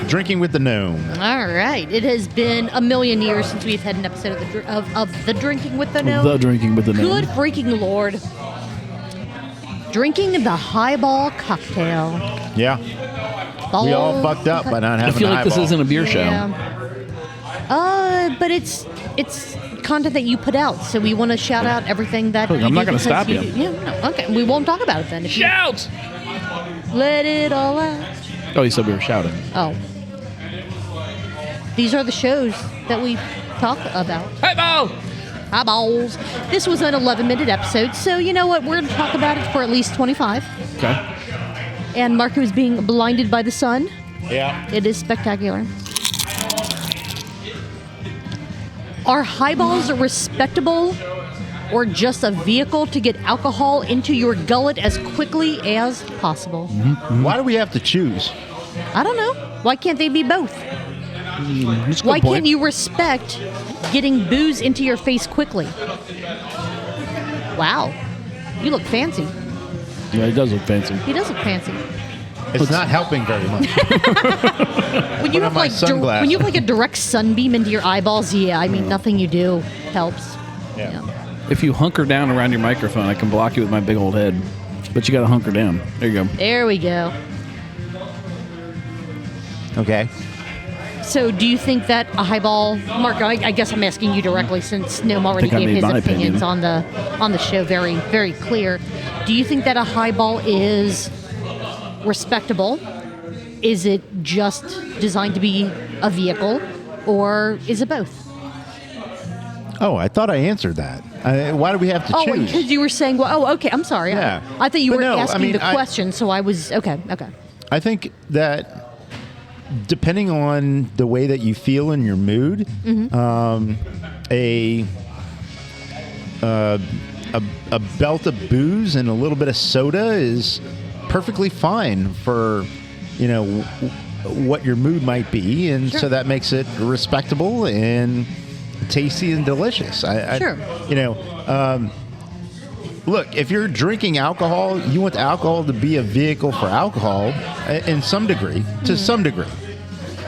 Drinking with the Gnome. All right. It has been a million years since we've had an episode of the Drinking with the Gnome. The Drinking with the Gnome. Good freaking Lord. Drinking the highball cocktail. Yeah. We all fucked up by not having I feel like highball. this isn't a beer show. But it's content that you put out, so we want to shout out everything that Look, you I'm not do gonna stop because you. Yeah, no, okay. We won't talk about it then. If Shout! you let it all out. Oh, you said we were shouting. Oh. These are the shows that we talk about. Hey, Bo! Eyeballs. This was an 11-minute episode, so you know what? We're going to talk about it for at least 25. Okay. And Marco is being blinded by the sun. Yeah. It is spectacular. Are highballs respectable or just a vehicle to get alcohol into your gullet as quickly as possible? Why do we have to choose? I don't know. Why can't they be both? That's a good Why point. can't you respect getting booze into your face quickly? Wow. You look fancy. Yeah, it does look fancy. He does look fancy. It's not helping very much. When you on have my like sunglasses. when you have like a direct sunbeam into your eyeballs, yeah, I mean nothing you do helps. Yeah. If you hunker down around your microphone, I can block you with my big old head. But you got to hunker down. There you go. There we go. Okay. So, do you think that a highball, Marco? I guess I'm asking you directly, since Gnome already I think I gave made his my opinions opinion. on the show very, very clear. Do you think that a highball is respectable? Is it just designed to be a vehicle, or is it both? Oh, I thought I answered that. Why do we have to Oh, choose? because you were saying, well, oh, okay, I'm sorry. Yeah. I thought you But were no, I asking mean, the question, so I was okay. I think that depending on the way that you feel in your mood, a belt of booze and a little bit of soda is perfectly fine for, what your mood might be, and Sure. so that makes it respectable and tasty and delicious. Sure. Look, if you're drinking alcohol, you want the alcohol to be a vehicle for alcohol in some degree, to some degree.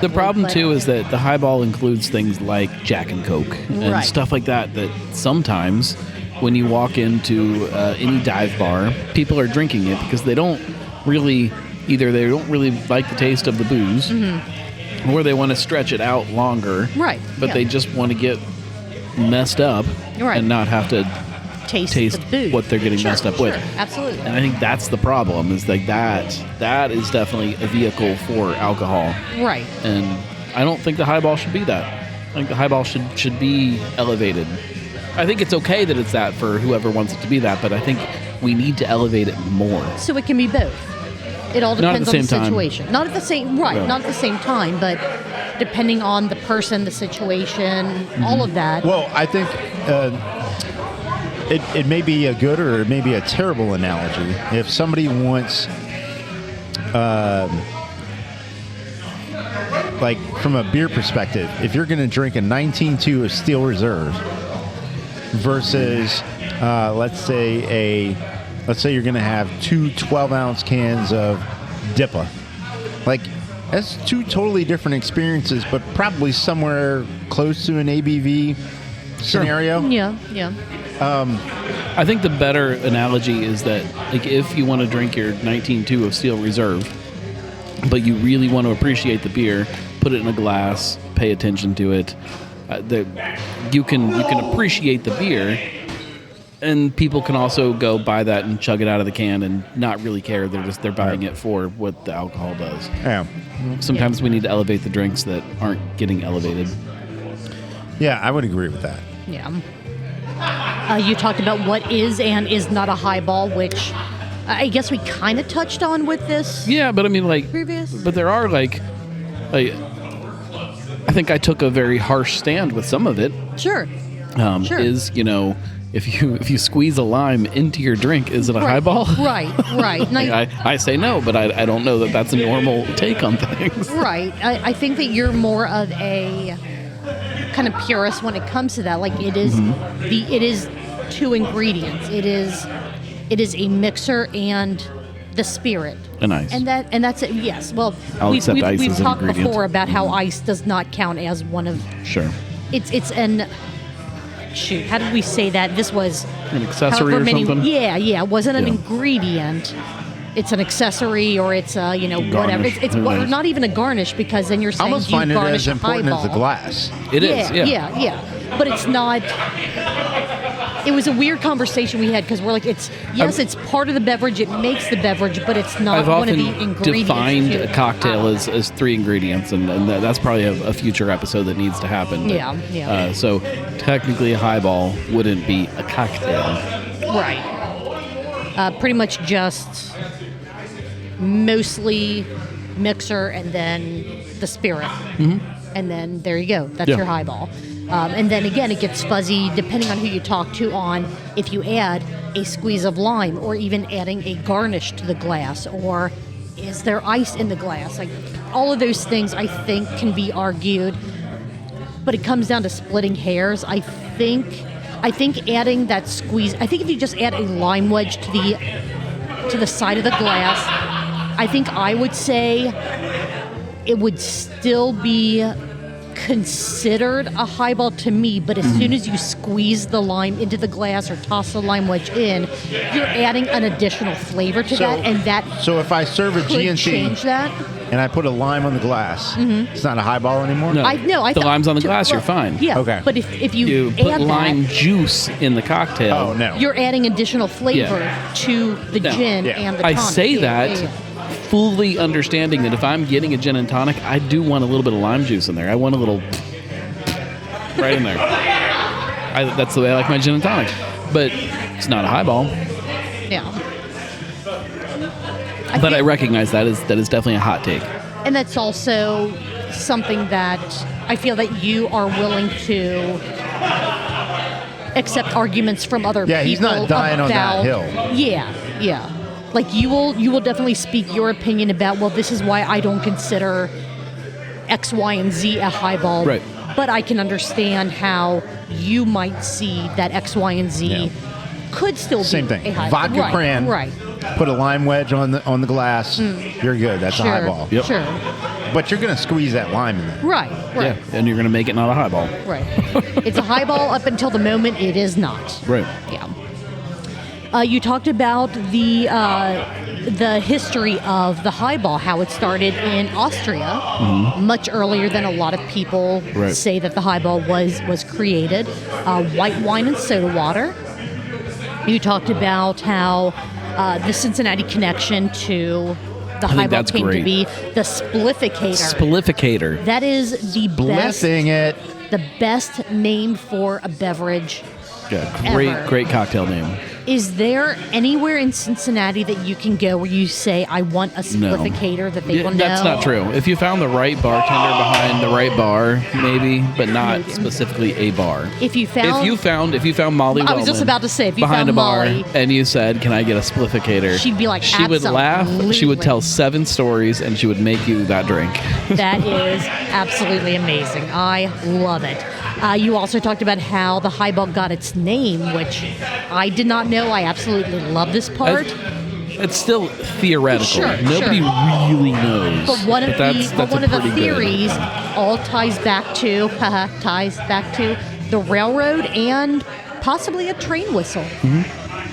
The problem, too, is that the highball includes things like Jack and Coke and Right. stuff like that sometimes when you walk into any dive bar, people are drinking it because they don't really like the taste of the booze, or they want to stretch it out longer. Right, But yeah. they just want to get messed up Right. and not have to Taste taste the booze. what they're getting Sure, messed up with. sure, absolutely. And I think that's the problem, is like that is definitely a vehicle for alcohol. Right. And I don't think the highball should be that. I think the highball should be elevated. I think it's okay that it's that for whoever wants it to be that, but I think we need to elevate it more. So it can be both. It all Not at depends the on the same time. situation. Not at the same Right. not at the same time, but depending on the person, the situation, all of that. Well, I think it may be a good or it may be a terrible analogy. If somebody wants, like from a beer perspective, if you're going to drink a 19.2 of Steel Reserve versus, let's say you're going to have two 12-ounce cans of Dippa, like that's two totally different experiences, but probably somewhere close to an ABV scenario. Yeah. I think the better analogy is that, like, if you want to drink your 19.2 of Steel Reserve, but you really want to appreciate the beer, put it in a glass, pay attention to it. You can appreciate the beer, and people can also go buy that and chug it out of the can and not really care. They're buying it for what the alcohol does. Yeah. Sometimes we need to elevate the drinks that aren't getting elevated. Yeah, I would agree with that. Yeah. You talked about what is and is not a highball, which I guess we kind of touched on with this. Yeah, but I mean, like, Previous? but there are like, I think I took a very harsh stand with some of it. Sure. Sure. Is, if you squeeze a lime into your drink, is it a highball? Right. And I say no, but I don't know that that's a normal take on things. Right. I think that you're more of a kind of purist when it comes to that. Like it is two ingredients. It is a mixer and the spirit. And ice. And that's it. Yes. Well, I'll accept ice we've as an talked ingredient. before about how ice does not count as one of. Sure. It's an. Shoot, how did we say that? This was An accessory however or many, something? Yeah, it wasn't an Yeah. ingredient. It's an accessory, or it's whatever. Garnish. It's Who knows? not even a garnish, because then you're I saying almost you find it garnish as a important as the highball. glass. It is. Yeah. Yeah. But it's not. It was a weird conversation we had, because we're like, it's part of the beverage, it makes the beverage, but it's not I've one often of the ingredients. defined to a cocktail as 3 ingredients, and that's probably a future episode that needs to happen. But, Yeah. so technically, a highball wouldn't be a cocktail. Right. Pretty much just mostly mixer and then the spirit. Mm-hmm. And then there you go. That's Yeah. your highball. And then again, it gets fuzzy depending on who you talk to on if you add a squeeze of lime, or even adding a garnish to the glass, or is there ice in the glass? Like, all of those things I think can be argued, but it comes down to splitting hairs. I think adding that squeeze, I think if you just add a lime wedge to the side of the glass, I think I would say it would still be considered a highball to me, but as soon as you squeeze the lime into the glass or toss the lime wedge in, you're adding an additional flavor to that, and that So if I serve a could GNC change that. and I put a lime on the glass, it's not a highball anymore? No. I The lime's on the glass, you're fine. Yeah, Okay. but if you, You add put lime that, juice in the cocktail. Oh, no. you're adding additional flavor to the No. gin Yeah. and the I tonic. say Yeah, that yeah. fully understanding that if I'm getting a gin and tonic, I do want a little bit of lime juice in there. I want a little right in there. That's the way I like my gin and tonic. But it's not a highball. Yeah. But I recognize that is definitely a hot take. And that's also something that I feel that you are willing to accept arguments from other people. Yeah, he's not dying on that about- hill. Yeah. Like, you will definitely speak your opinion about, well, this is why I don't consider X, Y, and Z a highball. Right. But I can understand how you might see that X, Y, and Z Yeah. could still Same be thing. a highball. Vodka right, cran. Right. Put a lime wedge on the glass. You're good. That's Sure. a highball. Yep. Sure. But you're going to squeeze that lime in there. Right. Yeah, and you're going to make it not a highball. Right. It's a highball up until the moment it is not. Right. Yeah. You talked about the history of the highball, how it started in Austria, much earlier than a lot of people Right. say that the highball was created. White wine and soda water. You talked about how the Cincinnati connection to the think highball that's came great. to be the Splifficator. Splifficator. That is the best, Blessing it. the best name for a beverage. Yeah, Ever. great cocktail name. Is there anywhere in Cincinnati that you can go where you say, I want a No. Splifficator, that they will know? That's not true. If you found the right bartender behind the right bar, maybe, but not specifically a bar. If you found, If you found Molly I was just Wellman about to say, if you behind found a bar Molly, and you said, "Can I get a Splifficator?" She'd be like, she would laugh. She would "Absolutely." tell 7 stories, and she would make you that drink. that is absolutely amazing. I love it. You also talked about how the highball got its name, which I did not know. I absolutely love this part. It's still theoretical. Sure, Nobody really knows. But one of that's the a pretty good- theories all ties back to the railroad and possibly a train whistle,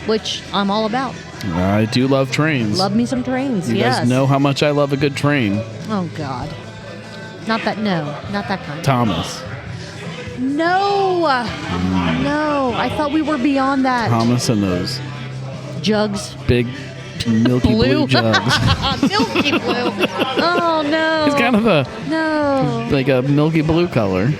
which I'm all about. I do love trains. Love me some trains. You yes. guys know how much I love a good train. Oh God. Not that kind. Thomas. No. No. I thought we were beyond that. Thomas and those Jugs. big milky blue jugs. Milky blue. Oh no. It's kind of No. like a milky blue color.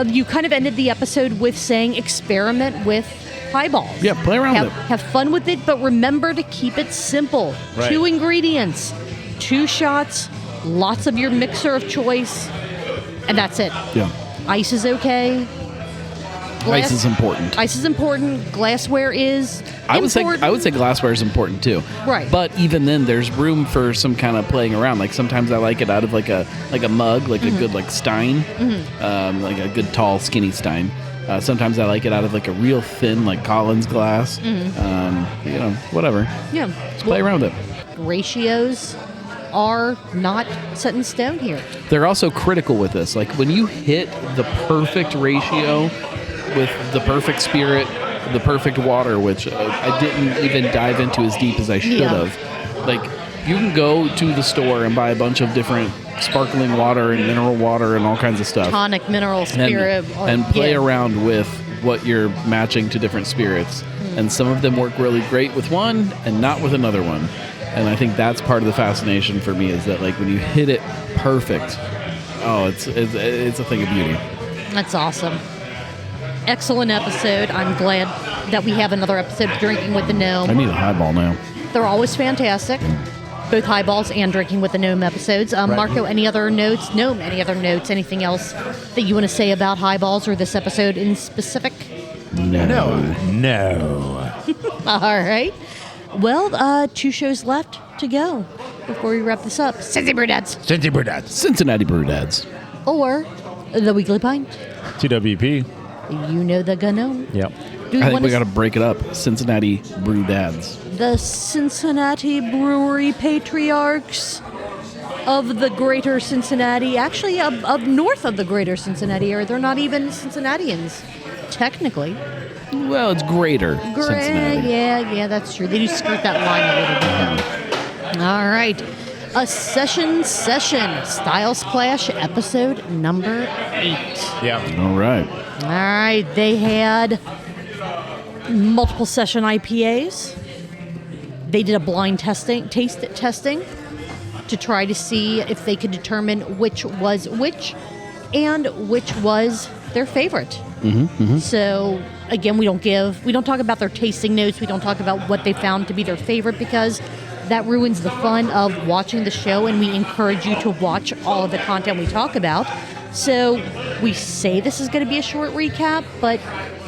You kind of ended the episode with saying experiment with highballs. Yeah, play around with it. Have fun with it, but remember to keep it simple. Right. 2 ingredients, 2 shots, lots of your mixer of choice, and that's it. Yeah. Ice is okay. Ice is important. Ice is important. Glassware is I would important. say glassware is important too. Right. But even then, there's room for some kind of playing around. Like sometimes I like it out of like a mug, like a good like stein, like a good tall skinny stein. Sometimes I like it out of like a real thin, like Collins glass. Whatever. Yeah. Just play around with it. Ratios are not set in stone here. They're also critical with this. Like when you hit the perfect ratio with the perfect spirit, the perfect water, which I didn't even dive into as deep as I should have. Like you can go to the store and buy a bunch of different sparkling water and mineral water and all kinds of stuff. Tonic, mineral, spirit. And play around with what you're matching to different spirits. And some of them work really great with one and not with another one. And I think that's part of the fascination for me is that like when you hit it perfect, it's a thing of beauty. That's awesome. Excellent episode. I'm glad that we have another episode of Drinking with the Gnome. I need a highball now. They're always fantastic. Both highballs and Drinking with the Gnome episodes. Marco, any other notes? Gnome, any other notes? Anything else that you want to say about highballs or this episode in specific? No. All right. Well, 2 shows left to go before we wrap this up. Cincy Brew Dads. Cincinnati Brew Dads. Or The Weekly Pint. TWP. You know the Gnome. Yep. I think we got to break it up. Cincinnati Brew Dads. The Cincinnati Brewery Patriarchs of the Greater Cincinnati, actually up north of the Greater Cincinnati area. They're not even Cincinnatians, technically. Well, it's greater Cincinnati. Yeah, that's true. They do skirt that line a little bit, though. All right. A session, Styles Clash, episode number 8. Yeah. All right. All right. They had multiple session IPAs. They did a blind taste testing to try to see if they could determine which was which and which was their favorite. So again, we don't talk about their tasting notes. We don't talk about what they found to be their favorite because that ruins the fun of watching the show, and we encourage you to watch all of the content we talk about. So we say this is going to be a short recap, but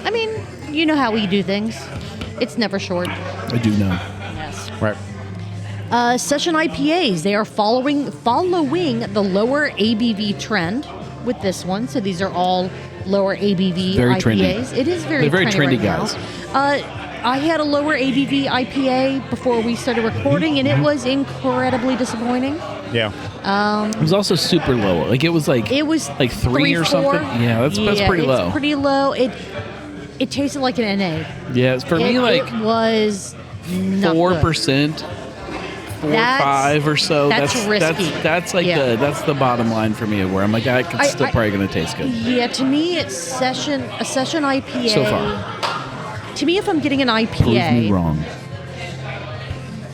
I mean, you know how we do things. It's never short. I do know. Yes. Right. Session IPAs, they are following the lower ABV trend with this one. So these are all lower ABV Very IPAs. trendy. It is very They're very trendy right guys. Now. I had a lower ABV IPA before we started recording, and it was incredibly disappointing. Yeah. It was also super low. Like it was like 3 or 4. something. Yeah, that's pretty low. It's pretty low. It tasted like an NA. Yeah, for me like it was not 4%. 4 or 5 or so. That's risky. That's like that's the bottom line for me where I'm like it's still probably gonna taste good. Yeah, to me it's a session IPA. So far. To me, if I'm getting an IPA, Prove me wrong.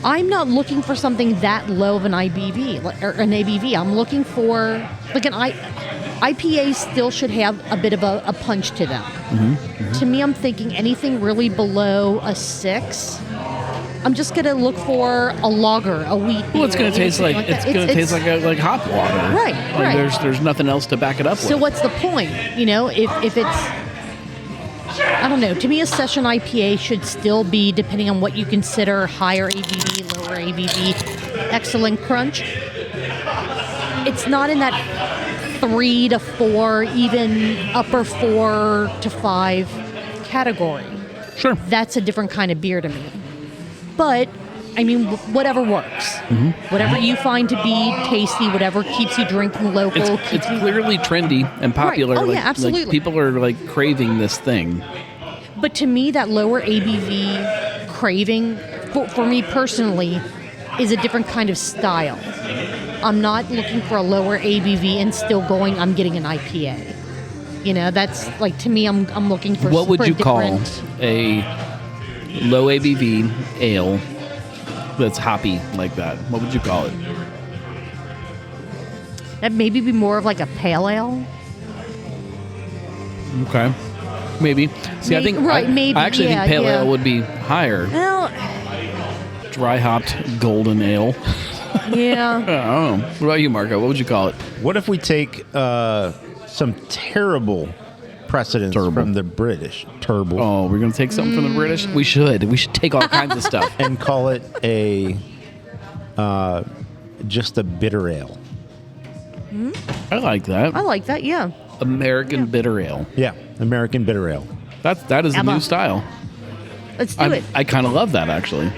I'm not looking for something that low of an IBV or an ABV. I'm looking for like an IPA still should have a bit of a punch to them. To me, I'm thinking anything really below a 6. I'm just gonna look for a lager, a wheat beer. Well, it's gonna taste like taste like hop water. Right. There's nothing else to back it up with. So what's the point? You know, if it's, I don't know. To me, a session IPA should still be, depending on what you consider higher ABV, lower ABV, excellent crunch. It's not in that 3 to 4, even upper 4 to 5 category. Sure. That's a different kind of beer to me. But, I mean, whatever works. Whatever you find to be tasty, whatever keeps you drinking local. It's clearly trendy and popular. Right. Oh, like, yeah, absolutely. Like people are like craving this thing. But to me, that lower ABV craving, for me personally, is a different kind of style. I'm not looking for a lower ABV and still going, I'm getting an IPA. You know, that's like, to me, I'm looking for What would you call different. a low ABV ale that's hoppy like that? What would you call it? That maybe be more of like a pale ale. Okay. Maybe. See, I think maybe. I actually think pale ale would be higher. Well, Dry hopped golden ale. yeah. I don't know. What about you, Marco? What would you call it? What if we take some terrible precedents from the British? Terrible. Oh, we're gonna take something from the British? We should. We should take all kinds of stuff. And call it just a bitter ale. I like that. I like that, yeah. American bitter ale. Yeah. American Bitter Ale. That is a Emma. new style. Let's do it. I kind of love that, actually.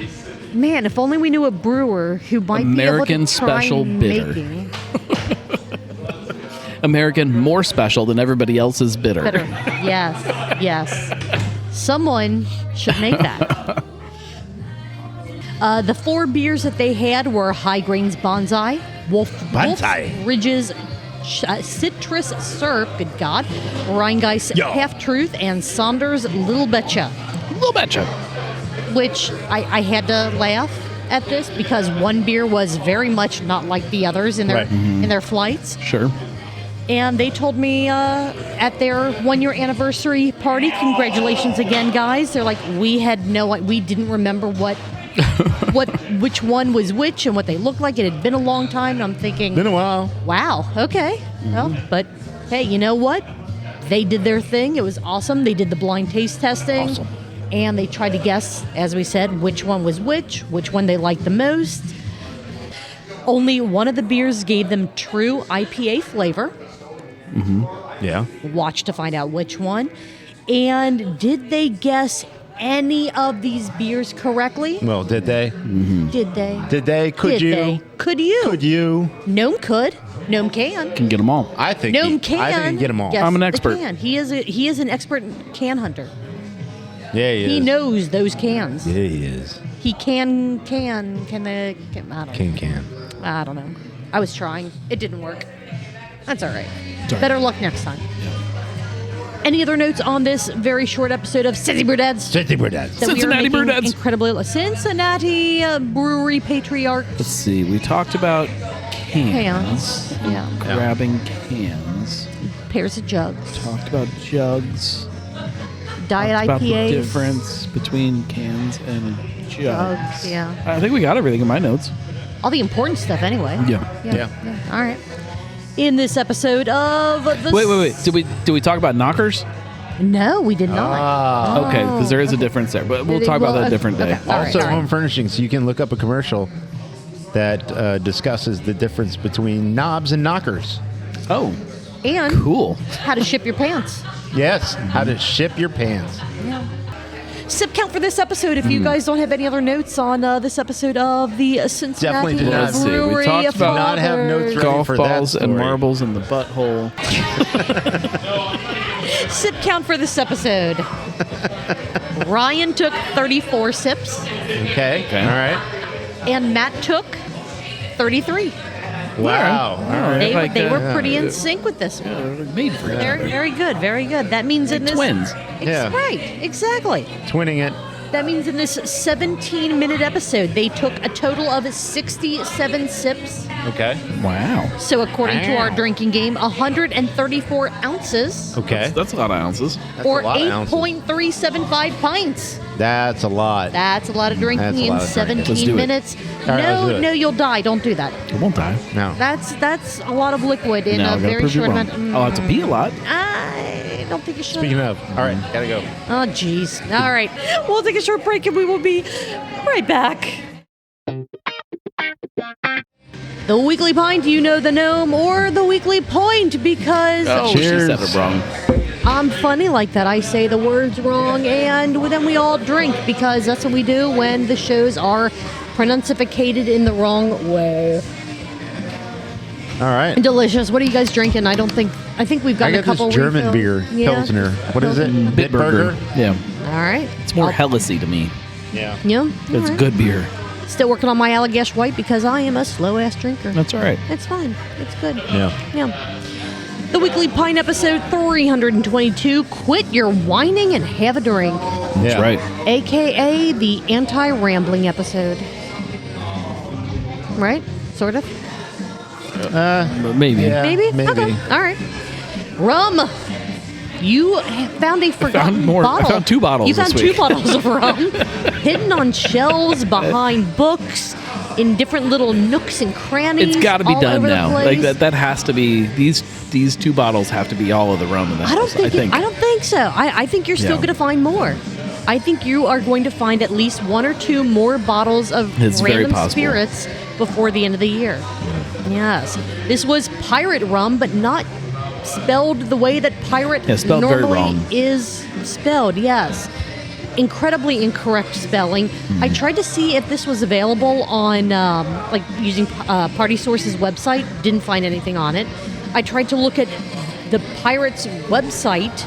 Man, if only we knew a brewer who might American be able to try Special Bitter. making American, more special than everybody else's bitter. bitter. Yes. Someone should make that. The 4 beers that they had were High Grains Bonsai, Wolf Ridge's Citrus Syrup, good God, Rheingeist Half Truth, and Saunders Little Betcha. Little Betcha. Which I had to laugh at this because one beer was very much not like the others in their in their flights. Sure. And they told me at their 1-year anniversary party, congratulations again, guys. They're like, we didn't remember which one was which and what they looked like. It had been a long time. And I'm thinking, Been a while. wow, okay. Well, but hey, you know what? They did their thing. It was awesome. They did the blind taste testing. Awesome. And they tried to guess, as we said, which one was which one they liked the most. Only one of the beers gave them true IPA flavor. Yeah. Watch to find out which one. And did they guess any of these beers correctly? Well, did they? Did they? Did they? Could Did you? they? Could you? Could you? Gnome could. Gnome can. Can get them all. I think Gnome he can. can get them all. Yes, I'm an they expert. can. He is an expert can hunter. Yeah, he is. He knows those cans. Yeah, he is. He can I don't know. Can. I don't know. I was trying. It didn't work. That's all right. Better luck next time. Any other notes on this very short episode of Cincinnati Brew Dads? Cincinnati Brew Dads. Incredibly Cincinnati Brewery Patriarch Let's see. We talked about cans. Yeah. Grabbing cans. Pairs of jugs. Talked about jugs. Diet Talked about the IPAs. difference between cans and jugs. Jugs, yeah. I think we got everything in my notes. All the important stuff anyway. Yeah. All right. In this episode of the Wait. Did we talk about knockers? No, we did not. Okay, because there is a difference there, but we'll talk about that a different day. Okay. All right, Also, all right. home furnishings. You can look up a commercial that discusses the difference between knobs and knockers. Oh, And cool. how to ship your pants. Yes, how to ship your pants. Yeah. Sip count for this episode. If you guys don't have any other notes on this episode of the Cincinnati Definitely did not. Let's see, we Brewery talked about not have notes ready Golf for that balls and story. marbles in the butthole. Sip count for this episode. Ryan took 34 sips, Okay. Okay. All right. and Matt took 33. Wow. All right. They, Like, they were uh, pretty in sync with this one. They're made for each Very, other. very good. Very good. That means in this Twins. Yeah. Right. Exactly. Twinning it. That means in this 17-minute episode, they took a total of 67 sips. Okay. Wow. So according to our Wow. drinking game, 134 ounces, Okay. That's a lot of ounces. That's or a lot of ounces. 8.375 pints. That's a lot. That's a lot of drinking That's a in lot of drinking. Let's do 17 it. minutes. All right, let's do it. No, you'll die. Don't do that. It won't die. No. That's a lot of liquid in Now a I'm gonna very prove you short wrong. amount. I'll have to pee a lot. I don't think you should. Speaking of, all right, gotta go. Oh, jeez. All right. We'll take a short break and we will be right back. The Weekly Pint, you know the gnome, or the Weekly Point, because Oh, Cheers. she said it wrong. I'm funny like that. I say the words wrong and then we all drink because that's what we do when the shows are pronunciated in the wrong way. All right. Delicious. What are you guys drinking? I think we've got I a got couple this German refills. beer, Yeah. Pilsner. What is it? Bitburger. Yeah. All right. It's more I'll- Hellesy to me. Yeah. Yeah. It's all right. good beer. Still working on my Allagash White because I am a slow ass drinker. That's all right. It's fine. It's good. Yeah. Yeah. The Weekly Pint episode 322. Quit your whining and have a drink. That's Yeah. right. AKA the anti-rambling episode. Right? Sort of? Maybe. Yeah. Maybe? Maybe. Okay. All right. Rum. You found a forgotten more. I bottle. found 2 bottles You found this 2 week. bottles of rum hidden on shelves, behind books, in different little nooks and crannies. It's got to be all done over the now. place. Like that has to be these 2 bottles have to be all of the rum in the I don't house. think. I don't think so. I think you're still Yeah. going to find more. I think you are going to find at least 1 or 2 more bottles of It's very random possible. spirits before the end of the year. Yes, this was pirate rum, but not spelled the way that pirate Yeah, spelled very normally wrong. is spelled. Yes, incredibly incorrect spelling. I tried to see if this was available on like using Party Source's website. Didn't find anything on it. I tried to look at the pirates' website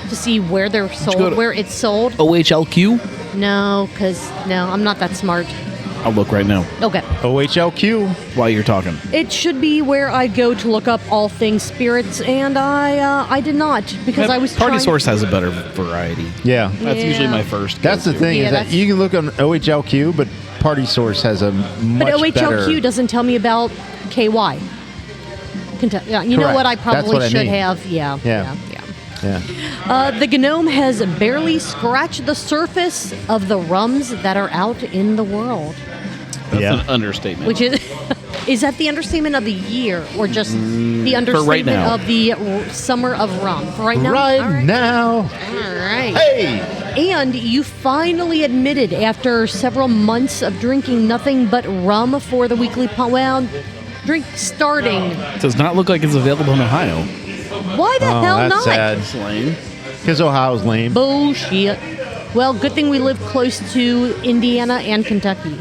to see where they're go sold, to- where it's sold. OHLQ? No, because I'm not that smart. I'll look right now Okay. OHLQ. while you're talking. It should be where I go to look up all things spirits, and I did not because I was Party trying. Source has a better variety. Yeah. That's Yeah. usually my first. That's the go-to. thing Yeah, is that that's- you can look on OHLQ, but Party Source has a much But OHLQ better. doesn't tell me about KY. Yeah, you know Correct. what? I That's probably what I should mean. have. Yeah. Yeah. The Gnome has barely scratched the surface of the rums that are out in the world, That's Yeah. an understatement. which is that the understatement of the year or just the right understatement now. of the summer of rum? For right now. Right All right. now. All right. Hey. And you finally admitted after several months of drinking nothing but rum for the weekly drink starting. Does not look like it's available in Ohio. Why the hell that's not? sad. It's lame. Because Ohio's lame. Bullshit. Well, good thing we live close to Indiana and Kentucky.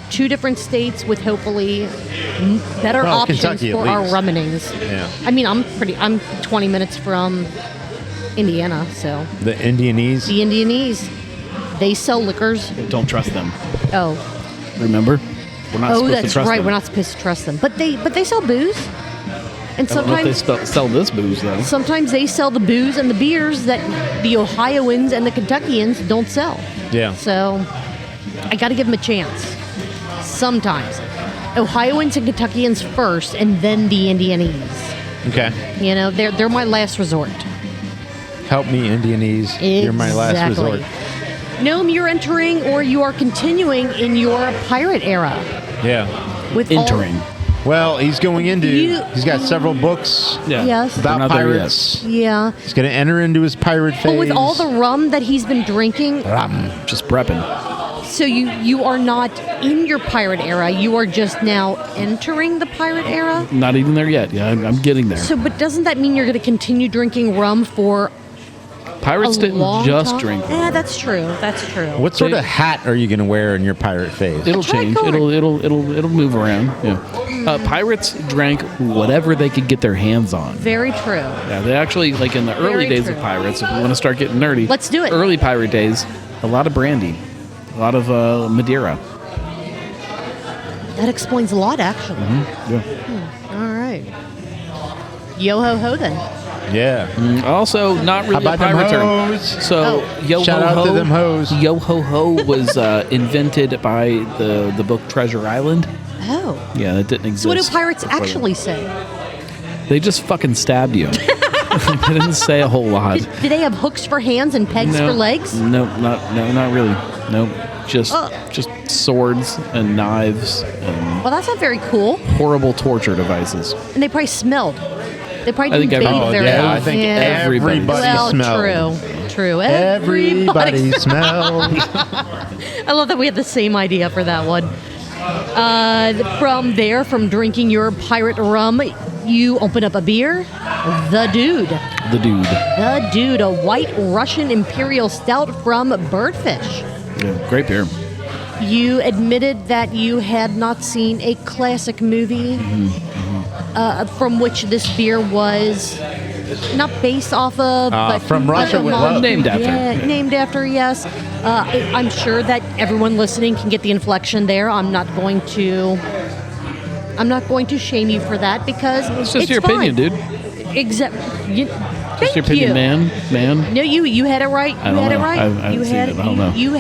Two different states with hopefully better Well, options Kentucky at for our least. rummenings. Yeah. I mean, I'm 20 minutes from Indiana, so The Indianese. the Indianese, they sell liquors. Don't trust them. Oh, Remember? We're not oh, supposed to that's trust right. them. We're not supposed to trust them, but they sell booze, and I don't know if sometimes they sell this booze though. sometimes they sell the booze and the beers that the Ohioans and the Kentuckians don't sell. Yeah. So I got to give them a chance. Sometimes Ohioans and Kentuckians first, and then the Indianese. Okay. You know, they're my last resort. Help me, Indianese. You're my last Exactly. resort. Gnome, you're entering or you are continuing in your pirate era Yeah. with all- Entering. Well, he's going into. You- He's got several books Yeah. Yes. We're about not there yet. pirates. Yeah. He's going to enter into his pirate phase. But with all the rum that he's been drinking, Just prepping. so you are not in your pirate era. You are just now entering the pirate era. Not even there yet. Yeah, I'm getting there. So, but doesn't that mean you're going to continue drinking rum for Pirates a didn't long just time? drink. Yeah, that's true. That's true. What sort of hat are you going to wear in your pirate phase? It'll Try change. corn. It'll move around. Yeah. Pirates drank whatever they could get their hands on. Very true. Yeah, they actually like in the early Very days true. of pirates. If we want to start getting nerdy, Let's do it. Early pirate days, a lot of brandy, a lot of Madeira. That explains a lot, actually. Yeah. All right. Yo ho ho then. Yeah. Also, not really How a about them pirate term. hoes? So, yo Shout ho out ho, to them hoes. Yo ho ho was invented by the book Treasure Island. Oh. Yeah, that didn't exist. So what do pirates before actually say? that. They just fucking stabbed you. They didn't say a whole lot. Do they have hooks for hands and pegs for legs? No, not really. Nope. Just swords and knives and Well, that's not very cool. horrible torture devices. And they probably smelled. They probably I think didn't bathe everybody- very yeah, well. I think Yeah. everybody Well, smelled. true. Everybody smelled. I love that we had the same idea for that one. From drinking your pirate rum, you open up a beer. The Dude. The dude. A white Russian Imperial Stout from Birdfish. Yeah, great beer. You admitted that you had not seen a classic movie from which this beer was not based off of, but From Russia with among- Love. Named after. Yeah, named after, yes. I'm sure that everyone listening can get the inflection there. I'm not going to shame you for that because It's just your opinion, dude. Thank Just your opinion, you. man. No, you had it right. I You don't had it know. right. I haven't You seen had it. I don't know. You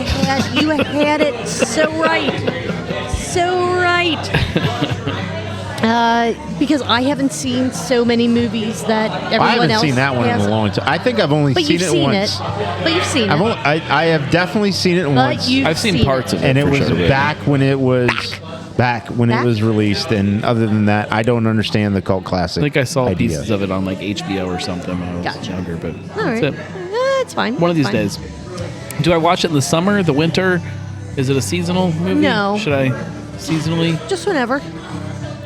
had it so right. So right. Because I haven't seen so many movies that everyone I haven't else seen that one in has. a long time. I think I've only But seen you've it seen once. it. But you've seen I've it. only, I have definitely seen it But once. you've I've seen parts of it. And it for was sure, yeah. back when it was Back? released. And other than that, I don't understand the cult classic. I think I saw idea. pieces of it on like HBO or something when I was Gotcha. younger, but All right. that's it. It's fine. One of these It's fine. days. Do I watch it in the summer, the winter? Is it a seasonal movie? No. Should I seasonally? Just whenever.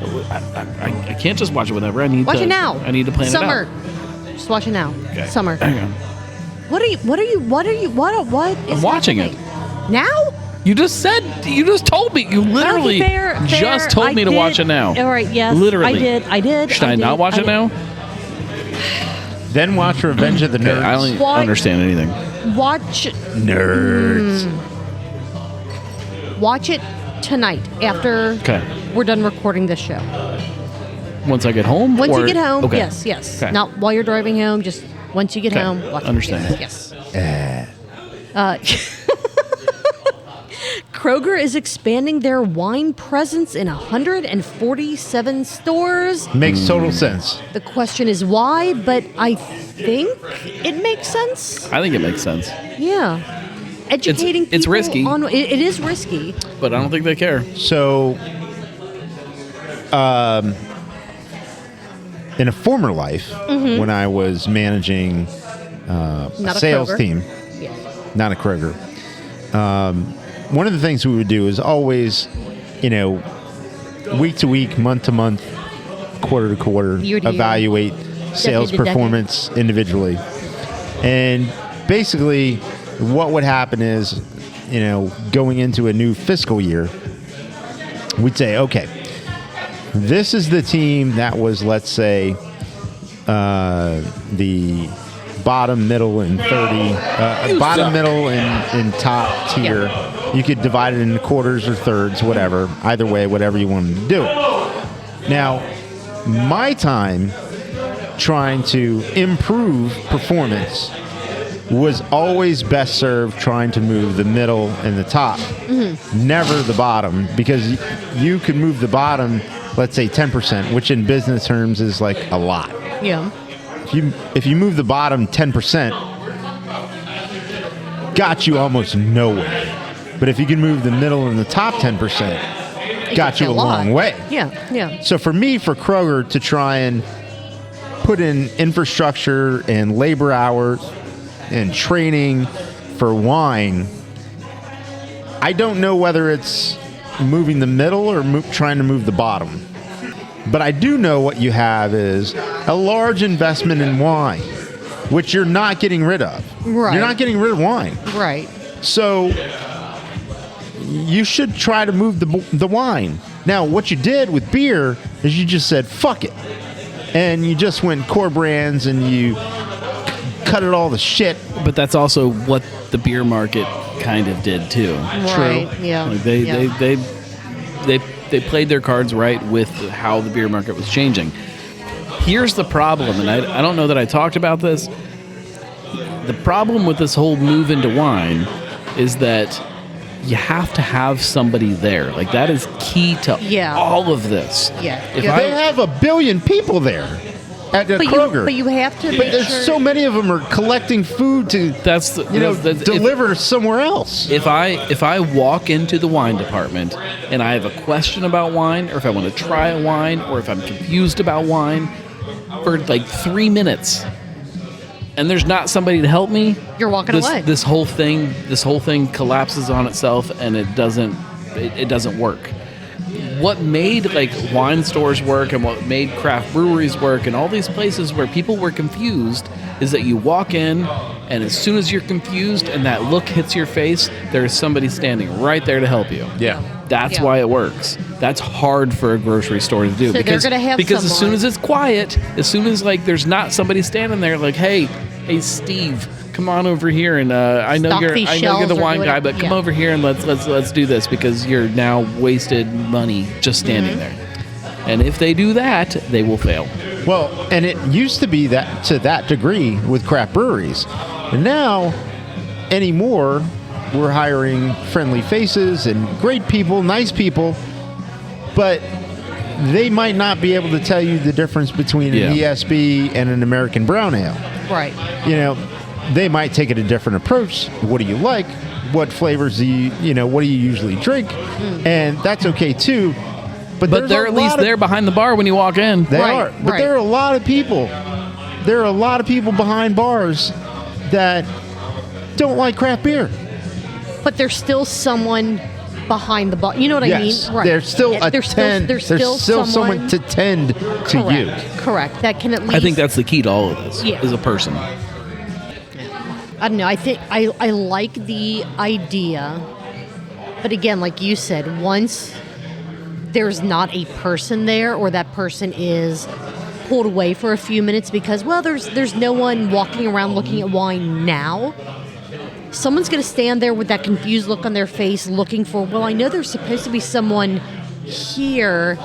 I can't just watch it whenever. I need Watch to. it now. I need to plan Summer. it out. Just watch it now. Okay. Summer. Hang on. What is I'm watching happening? it. Now? You just told me. You literally Fair. just told me to watch it now. All right, yes. Literally. I did. Should I not watch it now? Then watch Revenge of the Nerds. I don't understand anything. Watch Nerds. Watch it tonight after Okay. we're done recording this show. Once I get home? Once or- you get home, okay. yes. Okay. Not while you're driving home, just once you get Okay. home, watch Understand. it. Yes. Kroger is expanding their wine presence in 147 stores. Makes total sense. The question is why, but I think it makes sense. I think it makes sense, Yeah. Educating people it's risky. on it is risky. but I don't think they care. So, in a former life, when I was managing a Not a sales Kroger. team, Yeah. not a Kroger, one of the things we would do is always, week to week, month to month, quarter to quarter, Year to year. evaluate sales Decade to decade. performance individually. And basically, what would happen is, going into a new fiscal year, we'd say, okay, this is the team that was, let's say, the bottom, middle, and 30, bottom, middle, and top tier. Yeah. You could divide it into quarters or thirds, whatever. Either way, whatever you wanted to do. Now, my time trying to improve performance was always best served trying to move the middle and the top, never the bottom, because you could move the bottom, let's say 10%, which in business terms is like a lot. Yeah. If you move the bottom 10%, got you almost nowhere. But if you can move the middle and the top 10%, got you a long way. Yeah. So for me, for Kroger to try and put in infrastructure and labor hours and training for wine, I don't know whether it's moving the middle or trying to move the bottom. But I do know what you have is a large investment in wine, which you're not getting rid of. Right. You're not getting rid of wine. Right. So you should try to move the wine. Now, what you did with beer is you just said, fuck it. And you just went core brands and you cut it all the shit. But that's also what the beer market kind of did too. Right. Yeah. Like yeah. they played their cards right with how the beer market was changing. Here's the problem, and I don't know that I talked about this. The problem with this whole move into wine is that you have to have somebody there. Like, that is key to all of this. Yeah. If Yeah. They have 1 billion people there at the Kroger. But you have to But make there's sure. so many of them are collecting food to That's deliver somewhere else. If I walk into the wine department and I have a question about wine, or if I want to try a wine, or if I'm confused about wine for like 3 minutes, and there's not somebody to help me, You're walking away. This whole thing collapses on itself, and it doesn't work. What made like wine stores work and what made craft breweries work and all these places where people were confused is that you walk in, and as soon as you're confused and that look hits your face, there's somebody standing right there to help you. Yeah. That's Yeah. why it works. That's hard for a grocery store to do. So they're because gonna have because as soon someone- as it's quiet, as soon as like there's not somebody standing there like, hey Steve, come on over here, and I know Stock you're these the shelves or wine do guy, it- but come yeah. over here and let's do this, because you're now wasted money just standing there. And if they do that, they will fail. Well, and it used to be that to that degree with craft breweries. And now, anymore, we're hiring friendly faces and great people, nice people, but they might not be able to tell you the difference between an ESB and an American brown ale. Right. They might take it a different approach. What do you like? What flavors do what do you usually drink? And that's okay too. But they're at least there behind the bar when you walk in. They Right, are. But right. there are a lot of people. There are a lot of people behind bars that don't like craft beer. But there's still someone behind the bar. You know what Yes, I mean? Right. there's still a There's there's still someone to tend to correct, you. Correct. That can at least. I think that's the key to all of this. Yeah. Is a person. I don't know. I think I like the idea, but again, like you said, once there's not a person there, or that person is pulled away for a few minutes because, well, there's no one walking around looking at wine now. Someone's going to stand there with that confused look on their face, looking for. Well, I know there's supposed to be someone here.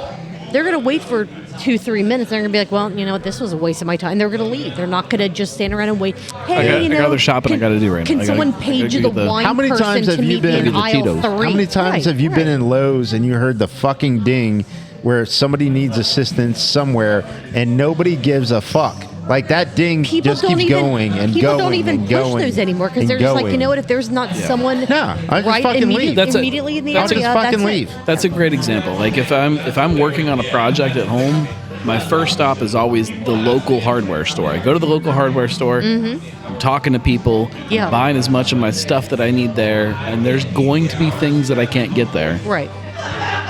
They're going to wait for 2-3 minutes. They're going to be like, well, you know what, this was a waste of my time. They're going to leave. They're not going to just stand around and wait. Hey, I got other shopping I got to do right now. Can someone page you the wine How many person times have to you meet me been- in The aisle Tito's. 3? How many times have you been in Lowe's and you heard the fucking ding where somebody needs assistance somewhere and nobody gives a fuck? Like that ding People just don't keeps even, going and people going don't even and push going those anymore because and they're just like, going. you know what? If there's not someone No, I just right fucking leave. immediately in the I'll area, just fucking that's leave. it. That's a great example. Like if I'm working on a project at home, my first stop is always the local hardware store. I go to the local hardware store. I'm talking to people. Yeah. I'm buying as much of my stuff that I need there, and there's going to be things that I can't get there. Right.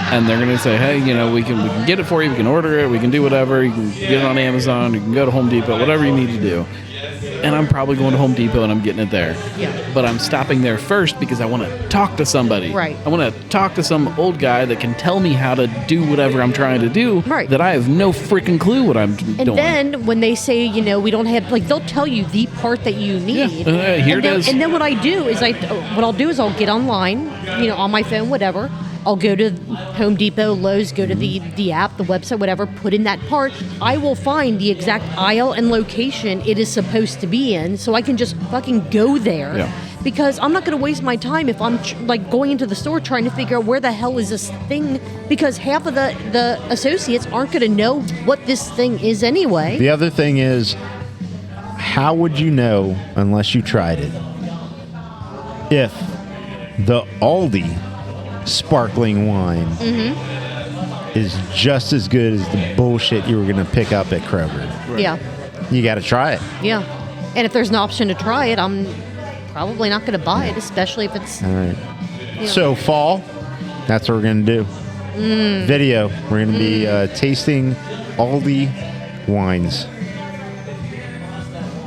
And they're going to say, hey, you know, we can get it for you. We can order it. We can do whatever. You can get it on Amazon. You can go to Home Depot. Whatever you need to do. And I'm probably going to Home Depot and I'm getting it there. Yeah. But I'm stopping there first because I want to talk to somebody. Right. I want to talk to some old guy that can tell me how to do whatever I'm trying to do. Right. That I have no freaking clue what I'm And doing. then when they say, you know, we don't have, like, they'll tell you the part that you need. Yeah. Here and it then, is. And then what I'll do is I'll get online, you know, on my phone, whatever. I'll go to Home Depot, Lowe's, go to the app, the website, whatever, put in that part. I will find the exact aisle and location it is supposed to be in, so I can just fucking go there. Yeah. Because I'm not going to waste my time if I'm like going into the store trying to figure out where the hell is this thing, because half of the associates aren't going to know what this thing is anyway. The other thing is, how would you know unless you tried it? If the Aldi sparkling wine is just as good as the bullshit you were going to pick up at Kroger. Yeah. You got to try it. Yeah. And if there's an option to try it, I'm probably not going to buy it, especially if it's... All right. Yeah. So fall, that's what we're going to do. Video. We're going to be tasting Aldi wines.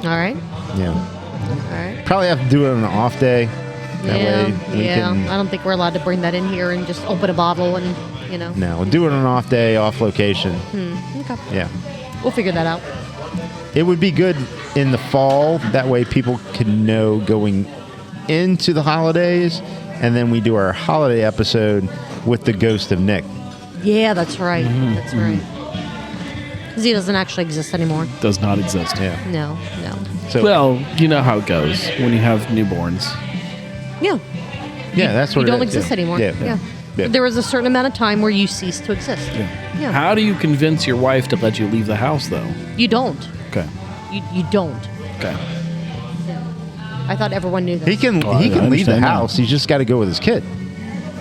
All right. Yeah. All right. Probably have to do it on an off day. That way we can... I don't think we're allowed to bring that in here and just open a bottle and, you know. No, we'll do it on an off day, off location. Okay. Yeah. We'll figure that out. It would be good in the fall. That way people can know going into the holidays. And then we do our holiday episode with the ghost of Nick. Yeah, that's right. That's right. Because he doesn't actually exist anymore. Does not exist. Yeah. No. So, Well, you know how it goes when you have newborns. Yeah. yeah, that's what You it don't is. exist Yeah. anymore. Yeah. Yeah. There was a certain amount of time where you cease to exist. Yeah. How do you convince your wife to let you leave the house, though? You don't. Okay. You don't. Okay. I thought everyone knew that. He can I leave the understand that. house. He's just got to go with his kid.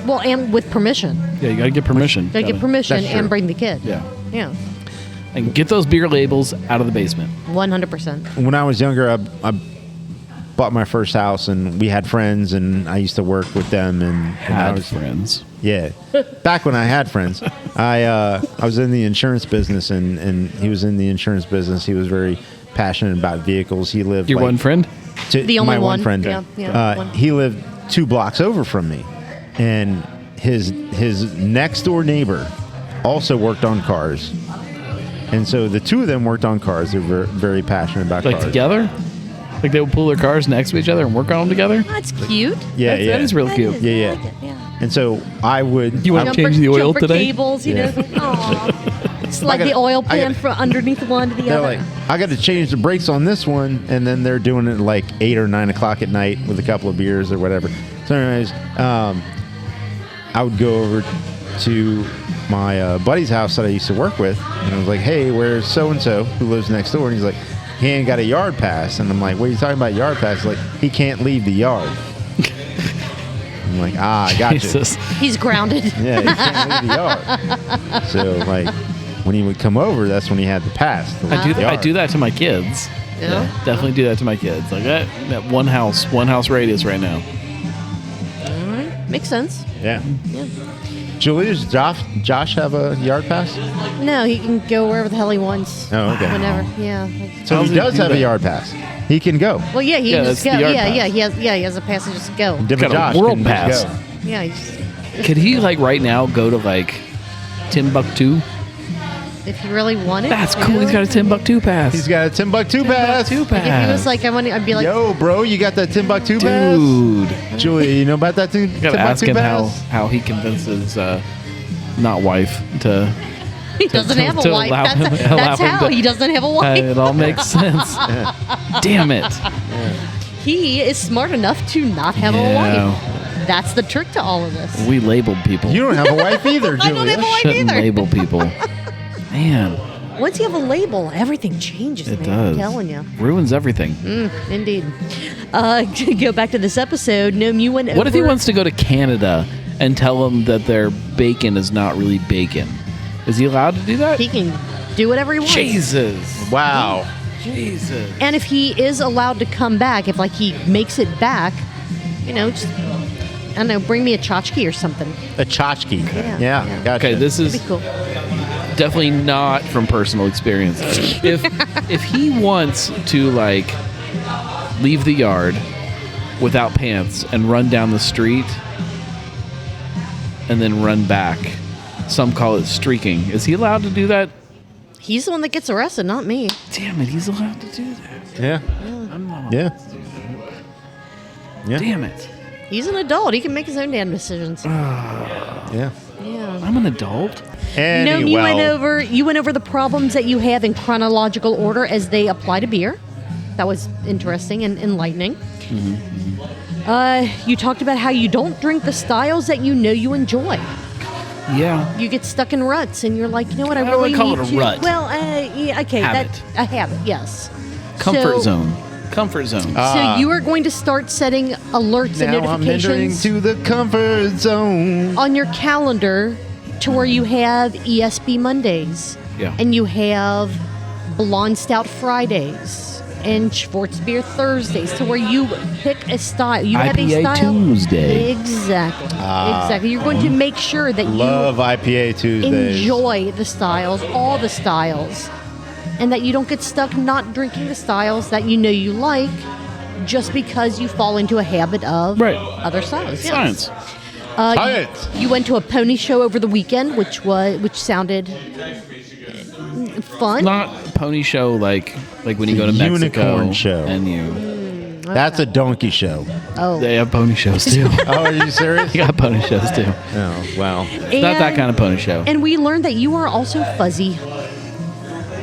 Well, and with permission. Yeah, you got to get permission. They get permission That's true. and bring the kid. Yeah. Yeah. And get those beer labels out of the basement. 100%. When I was younger, I bought my first house, and we had friends, and I used to work with them. And I Had was, friends. yeah, back when I had friends, I was in the insurance business, and he was in the insurance business. He was very passionate about vehicles. He lived Your like, one friend? The only my one one. friend. Yeah, one. He lived 2 blocks over from me, and his next door neighbor also worked on cars, and so the two of them worked on cars. They were very passionate about Like cars. together? Like they would pull their cars next to each other and work on them together? That's cute. Yeah, That is real cute. Yeah. I like it, yeah. And so I would. You want I- to change the oil jumper today? cables, you Yeah. know. Aw. Slide the gotta- oil I pan gotta- from underneath one to the They're other. like, I got to change the brakes on this one, and then they're doing it like 8 or 9 o'clock at night with a couple of beers or whatever. So, anyways, I would go over to my buddy's house that I used to work with, and I was like, "Hey, where's so and so who lives next door?" And he's like, "He ain't got a yard pass." And I'm like, "What are you talking about yard pass?" He's like, "He can't leave the yard." I'm like, "Ah, I got you." Jesus. He's grounded. Yeah, he can't leave the yard. So, like, when he would come over, that's when he had the pass. to leave the I yard. do that to my kids. Yeah. Definitely do that to my kids. Like that one house radius right now. Makes sense. Yeah. Yeah. Julie, does Josh have a yard pass? No, he can go wherever the hell he wants. Oh, okay. Whenever. Yeah. So How he does he does do have a that? yard pass. He can go. Well, yeah, he Yeah, can that's just go. the yard Yeah, pass. he has a pass to just go. Different Got a Josh world can just pass. go. Yeah, Could he like right now go to like Timbuktu? if he really wanted. That's to. cool. He's got a Timbuktu pass. He's got a Timbuktu pass. Timbuktu Like, if he was pass. like, I'd be like, Yo, bro, you got that Timbuktu pass? Dude, Julia, you know about that gotta ask Timbuktu him pass? how he convinces not wife to. he doesn't have a to wife. allow That's, him- allow that's him how to- he doesn't have a wife. It all makes sense. Damn it. He is smart enough to not have a Yeah. wife. That's the trick to all of this. We labeled people. You don't have a wife either, I don't Julia. have a wife Shouldn't either. label people. Man, Once you have a label, everything changes, it man. does. I'm telling you. Ruins everything. Indeed. To go back to this episode, Gnome, you went over... What if he wants to go to Canada and tell them that their bacon is not really bacon? Is he allowed to do that? He can do whatever he wants. Jesus. Wow. Jesus. And if he is allowed to come back, if like he makes it back, just, I don't know, bring me a tchotchke or something. A tchotchke. Yeah. Yeah, gotcha. Okay, this That'd is be cool. definitely not from personal experience. If he wants to like leave the yard without pants and run down the street and then run back, some call it streaking. Is he allowed to do that? He's the one that gets arrested, not me. Damn it, he's allowed to do that. Yeah. I'm not. Yeah. Yeah. Damn it. He's an adult. He can make his own damn decisions. Yeah. Yeah. I'm an adult. No, you went over the problems that you have in chronological order as they apply to beer. That was interesting and enlightening. You talked about how you don't drink the styles that you know you enjoy. Yeah. You get stuck in ruts, and you're like, you know what? I I really would call need it a to. rut. Well, yeah, okay, Habit. that's a habit. Yes. Comfort So- zone. Comfort zone. So you are going to start setting alerts and Now I'm entering notifications to the comfort zone. on your calendar to where you have ESB Mondays. Yeah. And you have Blonde Stout Fridays and Schwarzbier Thursdays, to where you pick a style. You have a IPA style. Tuesday. Exactly. Exactly. You're going to make sure that Love IPA you Tuesdays. enjoy the styles, all the styles, and that you don't get stuck not drinking the styles that you know you like just because you fall into a habit of Right. other styles. Yes. Science. Science. You went to a pony show over the weekend, which sounded fun. Not pony show like when you go to Mexico. Unicorn show. And you. That's a donkey show. Oh, They have pony shows too. Oh, are you serious? You got pony shows too. Oh, wow. It's not that kind of pony show. And we learned that you are also fuzzy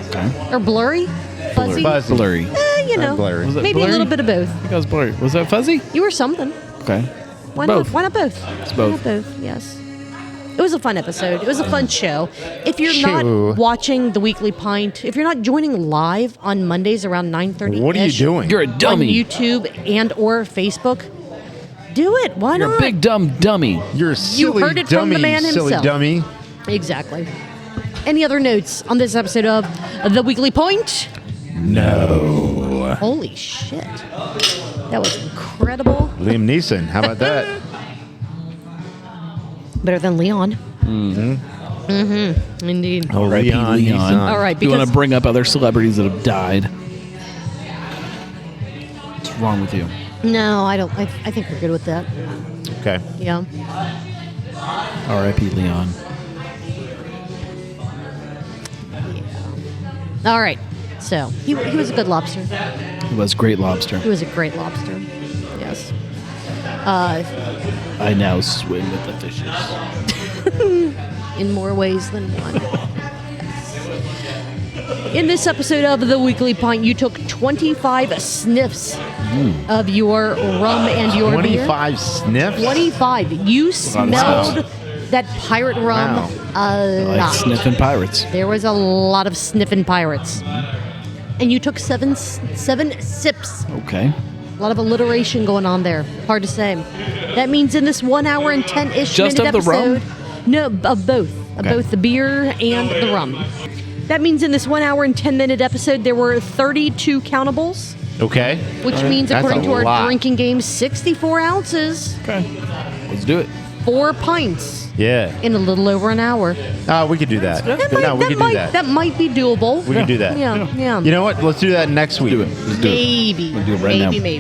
Okay. or blurry. Fuzzy. Fuzzy. Blurry. I'm blurry. Was it Maybe blurry? a little bit of both. I think I was blurry. Was that fuzzy? You were something. Okay. Why Both. not? Why not both? It's Why both. not both? Yes. It was a fun episode. It was a fun show. If you're Show. not watching the Weekly Pint, if you're not joining live on Mondays around 9:30, What are you doing? You're a on dummy. YouTube and or Facebook, do it. Why You're not? a big dumb dummy. You're a silly heard it from dummy, the man silly himself. dummy. Exactly. Any other notes on this episode of the Weekly Point? No. Holy shit. That was incredible. Liam Neeson. How about that? Better than Leon. Mm-hmm. Indeed. Oh, R.I.P. Leon. Leon. Neeson. All right, You want because to bring up other celebrities that have died? What's wrong with you? no, I don't. I think we're good with that. Okay. Yeah. R.I.P. Leon. All right. So he was a good lobster. He was great lobster. He was a great lobster. Yes. I now swim with the fishes. In more ways than one. In this episode of the Weekly Pint, you took 25 sniffs of your rum and your beer. 25 sniffs? 25. You smelled that pirate rum Wow. a Like lot. sniffing pirates. There was a lot of sniffing pirates. And you took seven sips. Okay. A lot of alliteration going on there. Hard to say. That means in this 1 hour and 10-ish Just minute of the rum? episode. No, of both. Of Okay. both the beer and the rum. That means in this 1 hour and 10-minute episode, there were 32 countables, Okay. which means, That's according a to our lot. drinking game, 64 ounces. Okay. Let's do it. 4 pints Yeah. in a little over an hour. We could do that. That No, we could do that. That might be doable. We could do that. Yeah. You know what? Let's do that next week. Do it. Let's do it. Maybe. We'll do it right now. Maybe.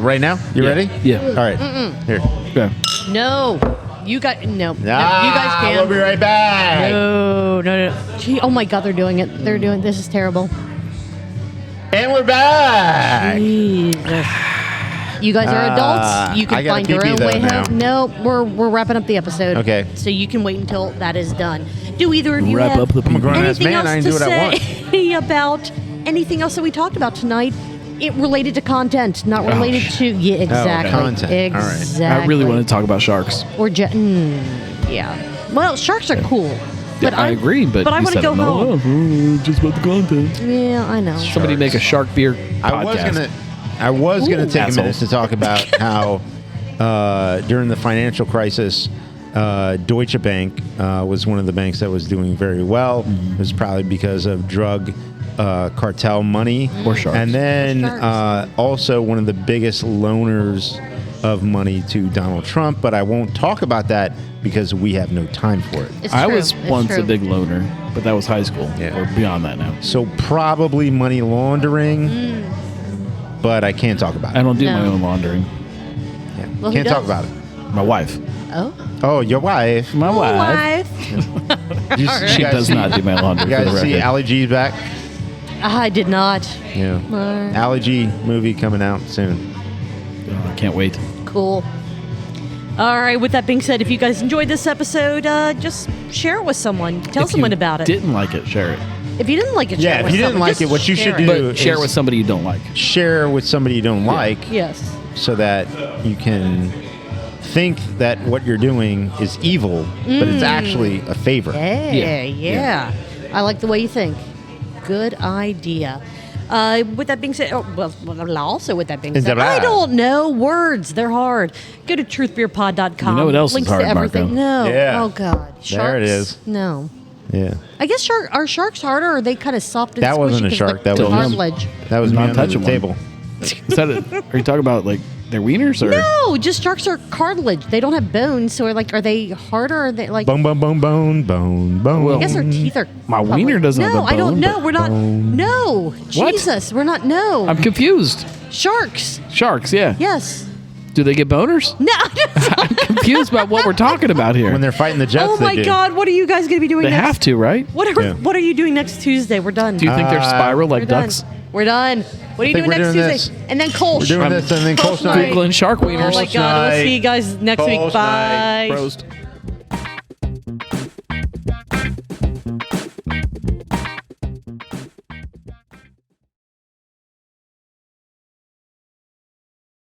Right now? You ready? Yeah. All right. Here. Okay. No. You got no. You guys can. We'll be right back. No. Gee, oh my God, they're doing it. They're doing this is terrible. And we're back. Jesus. You guys are adults. You I can gotta find your pee-pee own though way now. home. No, we're wrapping up the episode. Okay. So you can wait until that is done. Do either of you Wrap have up the I'm a grown-ass anything man. else I can to do what I want. say about anything else that we talked about tonight? It related to content, not related to exactly. Content. All right. Exactly. I really want to talk about sharks. Or yeah. Well, sharks are cool. But I agree, but I you want to said go no, home. just about the content. Yeah, I know. Somebody make a shark beer podcast. I was gonna take Assholes. a minute to talk about how during the financial crisis, Deutsche Bank was one of the banks that was doing very well. It was probably because of drug cartel money Or sharks. and then Or sharks. also one of the biggest loaners of money to Donald Trump. But I won't talk about that because we have no time for it. It's I true. was It's once true. a big loner, but that was high school. Yeah. We're beyond that now. So probably money laundering, but I can't talk about I it. don't do my No. own laundering. Yeah. Well, who Can't talk does? about it. My wife. Oh. Oh, your wife. My wife. Wife. You She guys does see- not do my laundry. You for the guys see record. Ali G's back? I did not. Yeah. Ali G movie coming out soon. Oh, I can't wait. Cool. All right. With that being said, if you guys enjoyed this episode, just share it with someone. Tell If you someone about it. Didn't like it, share it. If you didn't like it, Yeah, share it if with you didn't someone. like Just it, what you should share do- it. But share is- with somebody you don't like. Share with somebody you don't like Yes. so that you can think that what you're doing is evil, but it's actually a favor. Yeah. I like the way you think. Good idea. With that being said, also with that being said, I don't know words. They're hard. Go to truthbeerpod.com. You know what else is Links hard, to everything. Marco? No. Yeah. Oh God. Sharks? There it is. No. Yeah. I guess are sharks harder, or are they kind of soft and That wasn't squishy a 'cause shark. they're That was cartilage. That was me Not under the touching one. table. Is that it? Are you talking about like their wieners or? No, just sharks are cartilage. They don't have bones, so are they harder? Or are they like? Bone, bone, bone, bone, bone, bone. Well, I guess their teeth are. My probably- wiener doesn't have No, a I don't bone, know. but We're not. bone. No, What? Jesus, we're not. No, I'm confused. sharks. Sharks, yeah. Yes. Do they get boners? No. I'm confused about what we're talking about here. When they're fighting the Jets, Oh my they do. God! What are you guys going to be doing They next? have to, right? Yeah. What are you doing next Tuesday? We're done. Do you think they're spiral like We're done. ducks? We're done. What are you think doing we're next doing Tuesday? this. And then Kolsch. We're doing this and then Kolsch Kolsch night. night. Googling shark Oh wieners. my Kolsch God! We'll night. see you guys next week. Kolsch Bye. night. Prost.